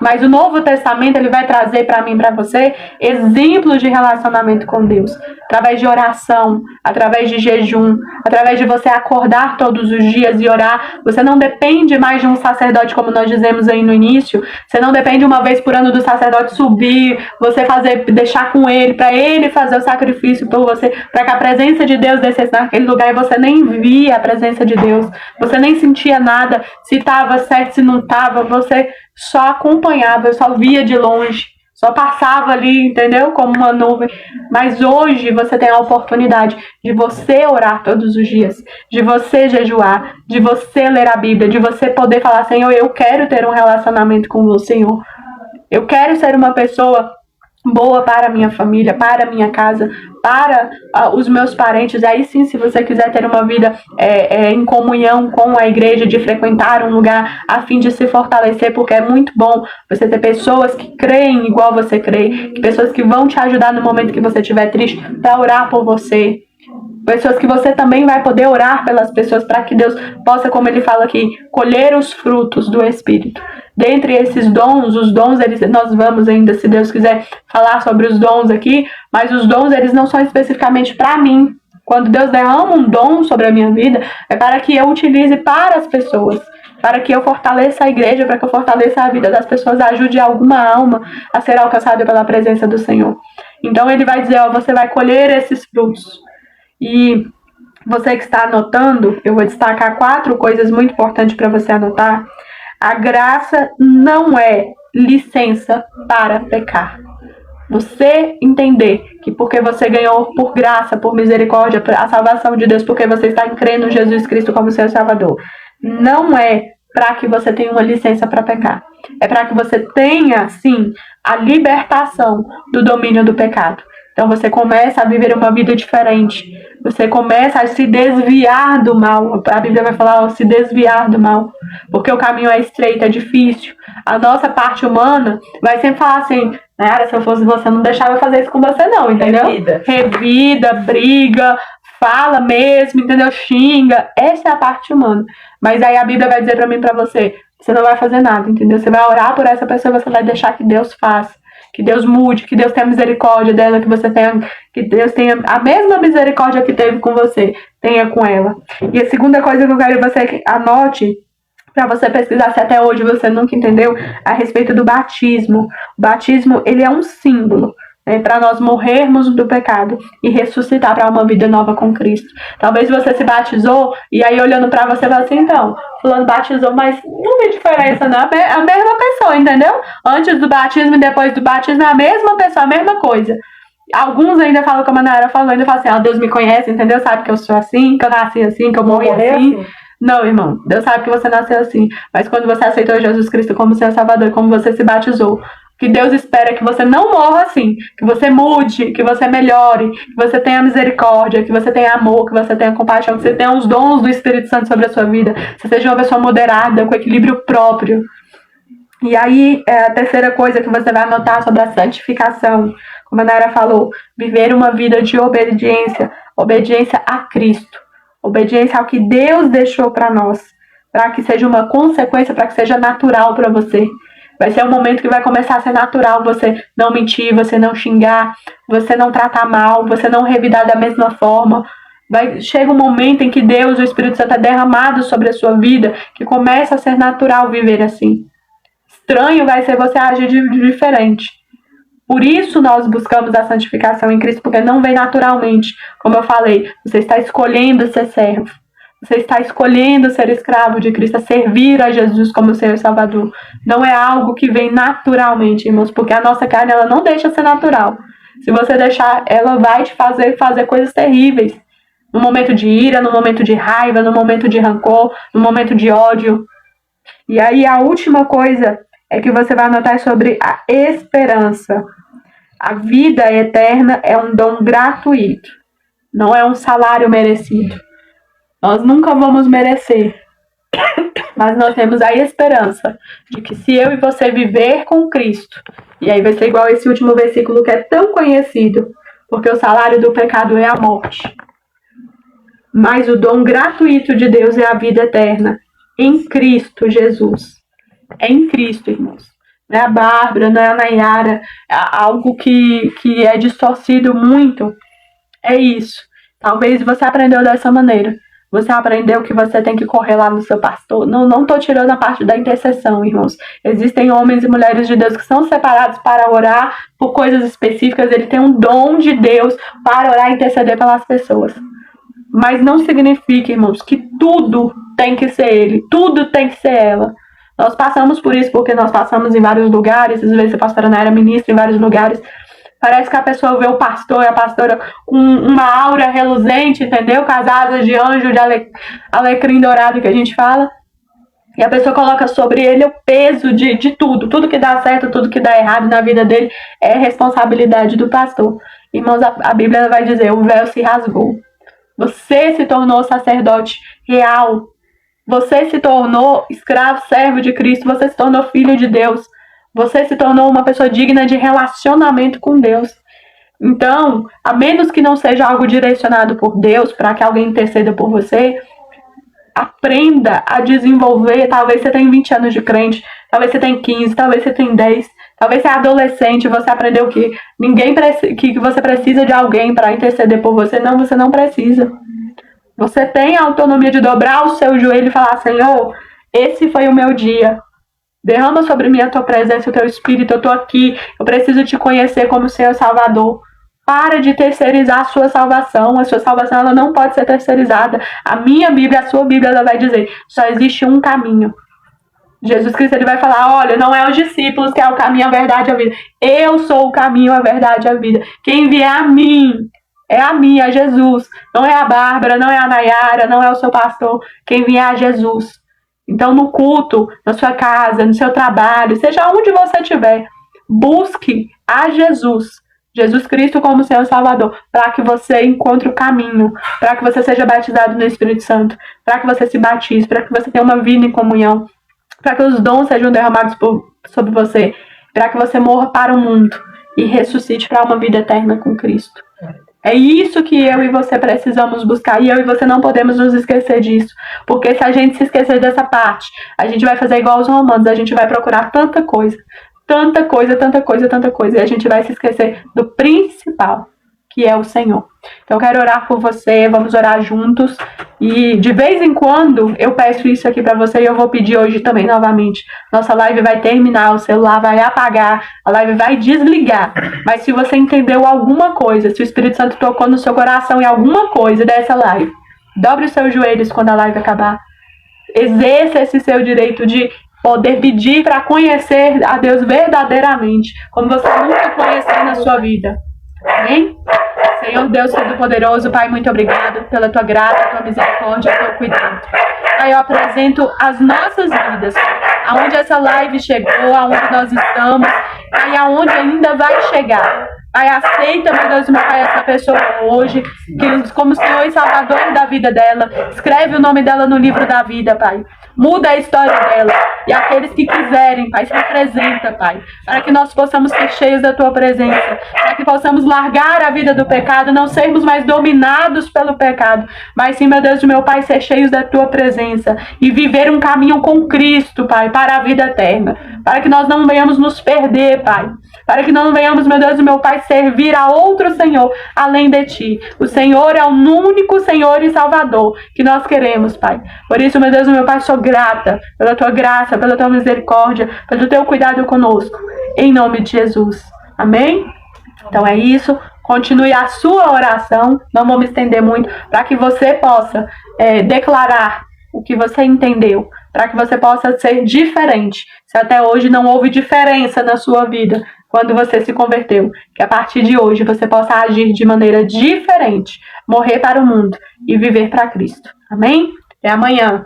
Speaker 1: Mas o Novo Testamento, ele vai trazer para mim e para você exemplos de relacionamento com Deus. Através de oração, através de jejum, através de você acordar todos os dias e orar. Você não depende mais de um sacerdote, como nós dizemos aí no início. Você não depende uma vez por ano do sacerdote subir, você deixar com ele, para ele fazer o sacrifício por você, para que a presença de Deus descesse naquele lugar e você nem via a presença de Deus. Você nem sentia nada, se estava certo, se não estava, você só acompanhava, eu só via de longe, só passava ali, entendeu? Como uma nuvem. Mas hoje você tem a oportunidade de você orar todos os dias, de você jejuar, de você ler a Bíblia, de você poder falar, Senhor, eu quero ter um relacionamento com o Senhor. Eu quero ser uma pessoa boa para a minha família, para a minha casa, para os meus parentes. Aí sim, se você quiser ter uma vida em comunhão com a igreja, de frequentar um lugar a fim de se fortalecer, porque é muito bom você ter pessoas que creem igual você crê, pessoas que vão te ajudar no momento que você estiver triste, para orar por você. Pessoas que você também vai poder orar pelas pessoas, para que Deus possa, como ele fala aqui, colher os frutos do Espírito. Dentre esses dons, os dons, nós vamos ainda, se Deus quiser, falar sobre os dons aqui, mas os dons, eles não são especificamente para mim. Quando Deus derrama um dom sobre a minha vida, é para que eu utilize para as pessoas, para que eu fortaleça a igreja, para que eu fortaleça a vida das pessoas, ajude alguma alma a ser alcançada pela presença do Senhor. Então ele vai dizer, você vai colher esses frutos. E você que está anotando, eu vou destacar 4 coisas muito importantes para você anotar. A graça não é licença para pecar. Você entender que porque você ganhou por graça, por misericórdia, a salvação de Deus, porque você está crendo em Jesus Cristo como seu Salvador, não é para que você tenha uma licença para pecar. É para que você tenha, sim, a libertação do domínio do pecado. Então você começa a viver uma vida diferente. Você começa a se desviar do mal. A Bíblia vai falar, se desviar do mal. Porque o caminho é estreito, é difícil. A nossa parte humana vai sempre falar assim, Nayara, se eu fosse você, não deixava eu fazer isso com você não, entendeu? Revida, briga, fala mesmo, entendeu? Xinga. Essa é a parte humana. Mas aí a Bíblia vai dizer pra mim e pra você, você não vai fazer nada, entendeu? Você vai orar por essa pessoa, você vai deixar que Deus faça. Que Deus mude, que Deus tenha misericórdia dela, que Deus tenha a mesma misericórdia que teve com você, tenha com ela. E a segunda coisa que eu quero que você anote, para você pesquisar se até hoje você nunca entendeu, a respeito do batismo. O batismo, ele é um símbolo para nós morrermos do pecado e ressuscitar para uma vida nova com Cristo. Talvez você se batizou e aí olhando para você vai assim, então, fulano batizou, mas não tem diferença, não. É a mesma pessoa, entendeu? Antes do batismo e depois do batismo é a mesma pessoa, a mesma coisa. Alguns ainda falam como a Nayara falou, ainda falam assim, Deus me conhece, entendeu? Sabe que eu sou assim, que eu nasci assim, que eu morri assim. Não, irmão, Deus sabe que você nasceu assim, mas quando você aceitou Jesus Cristo como seu Salvador, como você se batizou, que Deus espera que você não morra assim, que você mude, que você melhore, que você tenha misericórdia, que você tenha amor, que você tenha compaixão, que você tenha os dons do Espírito Santo sobre a sua vida, que você seja uma pessoa moderada, com equilíbrio próprio. E aí, a terceira coisa que você vai anotar sobre a santificação, como a Nara falou, viver uma vida de obediência, obediência a Cristo, obediência ao que Deus deixou para nós, para que seja uma consequência, para que seja natural para você. Vai ser um momento que vai começar a ser natural você não mentir, você não xingar, você não tratar mal, você não revidar da mesma forma. Chega um momento em que Deus, o Espírito Santo, é derramado sobre a sua vida, que começa a ser natural viver assim. Estranho vai ser você agir de diferente. Por isso nós buscamos a santificação em Cristo, porque não vem naturalmente. Como eu falei, você está escolhendo ser servo. Você está escolhendo ser escravo de Cristo, servir a Jesus como Senhor e Salvador. Não é algo que vem naturalmente, irmãos, porque a nossa carne ela não deixa ser natural. Se você deixar, ela vai te fazer coisas terríveis. No momento de ira, no momento de raiva, no momento de rancor, no momento de ódio. E aí a última coisa é que você vai anotar sobre a esperança. A vida eterna é um dom gratuito, não é um salário merecido. Nós nunca vamos merecer, mas nós temos a esperança de que se eu e você viver com Cristo, e aí vai ser igual esse último versículo que é tão conhecido, porque o salário do pecado é a morte. Mas o dom gratuito de Deus é a vida eterna, em Cristo Jesus. É em Cristo, irmãos. Não é a Bárbara, não é a Nayara, é algo que é distorcido muito. É isso. Talvez você aprendeu dessa maneira. Você aprendeu que você tem que correr lá no seu pastor. Não estou tirando a parte da intercessão, irmãos. Existem homens e mulheres de Deus que são separados para orar por coisas específicas. Ele tem um dom de Deus para orar e interceder pelas pessoas. Mas não significa, irmãos, que tudo tem que ser ele. Tudo tem que ser ela. Nós passamos por isso porque nós passamos em vários lugares. Às vezes a pastora Nayara ministra em vários lugares. Parece que a pessoa vê o pastor e a pastora com uma aura reluzente, entendeu? Com as asas de anjo, de alecrim dourado que a gente fala. E a pessoa coloca sobre ele o peso de tudo. Tudo que dá certo, tudo que dá errado na vida dele é responsabilidade do pastor. Irmãos, a Bíblia vai dizer, o véu se rasgou. Você se tornou sacerdote real. Você se tornou escravo, servo de Cristo. Você se tornou filho de Deus. Você se tornou uma pessoa digna de relacionamento com Deus. Então, a menos que não seja algo direcionado por Deus, para que alguém interceda por você, aprenda a desenvolver. Talvez você tenha 20 anos de crente, talvez você tenha 15, talvez você tenha 10, talvez você é adolescente, você aprendeu que que você precisa de alguém para interceder por você. Não, você não precisa. Você tem a autonomia de dobrar o seu joelho e falar, Senhor, esse foi o meu dia. Derrama sobre mim a tua presença, o teu espírito, eu tô aqui, eu preciso te conhecer como Senhor Salvador. Para de terceirizar a sua salvação ela não pode ser terceirizada. A minha Bíblia, a sua Bíblia, ela vai dizer, só existe um caminho. Jesus Cristo ele vai falar, olha, não é os discípulos que é o caminho, a verdade e a vida. Eu sou o caminho, a verdade e a vida. Quem vier a mim, é Jesus. Não é a Bárbara, não é a Nayara, não é o seu pastor. Quem vier é Jesus. Então, no culto, na sua casa, no seu trabalho, seja onde você estiver, busque a Jesus. Jesus Cristo como Senhor Salvador, para que você encontre o caminho, para que você seja batizado no Espírito Santo, para que você se batize, para que você tenha uma vida em comunhão, para que os dons sejam derramados sobre você, para que você morra para o mundo e ressuscite para uma vida eterna com Cristo. É isso que eu e você precisamos buscar. E eu e você não podemos nos esquecer disso. Porque se a gente se esquecer dessa parte, a gente vai fazer igual os romanos. A gente vai procurar tanta coisa. Tanta coisa, tanta coisa, tanta coisa. E a gente vai se esquecer do principal, que é o Senhor. Então eu quero orar por você, vamos orar juntos. E de vez em quando eu peço isso aqui para você e eu vou pedir hoje também novamente. Nossa live vai terminar, o celular vai apagar, a live vai desligar. Mas se você entendeu alguma coisa, se o Espírito Santo tocou no seu coração em alguma coisa dessa live, dobre os seus joelhos quando a live acabar. Exerça esse seu direito de poder pedir para conhecer a Deus verdadeiramente, como você nunca conheceu na sua vida. Amém? Senhor Deus Todo-Poderoso, Pai, muito obrigado pela tua graça, tua misericórdia, teu cuidado. Pai, eu apresento as nossas vidas, aonde essa live chegou, aonde nós estamos, e aonde ainda vai chegar. Pai, aceita, meu Deus, meu Pai, essa pessoa hoje, que como Senhor e Salvador da vida dela, escreve o nome dela no livro da vida, Pai. Muda a história dela. E aqueles que quiserem, Pai, se apresenta, Pai, para que nós possamos ser cheios da Tua presença, para que possamos largar a vida do pecado, não sermos mais dominados pelo pecado, mas sim, meu Deus, meu Pai, ser cheios da Tua presença e viver um caminho com Cristo, Pai, para a vida eterna, para que nós não venhamos nos perder, Pai, para que não venhamos, meu Deus, meu Pai, servir a outro Senhor além de Ti. O Senhor é o único Senhor e Salvador que nós queremos, Pai. Por isso, meu Deus, meu Pai, sou grata pela Tua graça, pela Tua misericórdia, pelo Teu cuidado conosco. Em nome de Jesus. Amém? Então é isso. Continue a sua oração. Não vou me estender muito, para que você possa declarar o que você entendeu, para que você possa ser diferente. Se até hoje não houve diferença na sua vida, quando você se converteu, que a partir de hoje você possa agir de maneira diferente, morrer para o mundo e viver para Cristo. Amém? Até amanhã.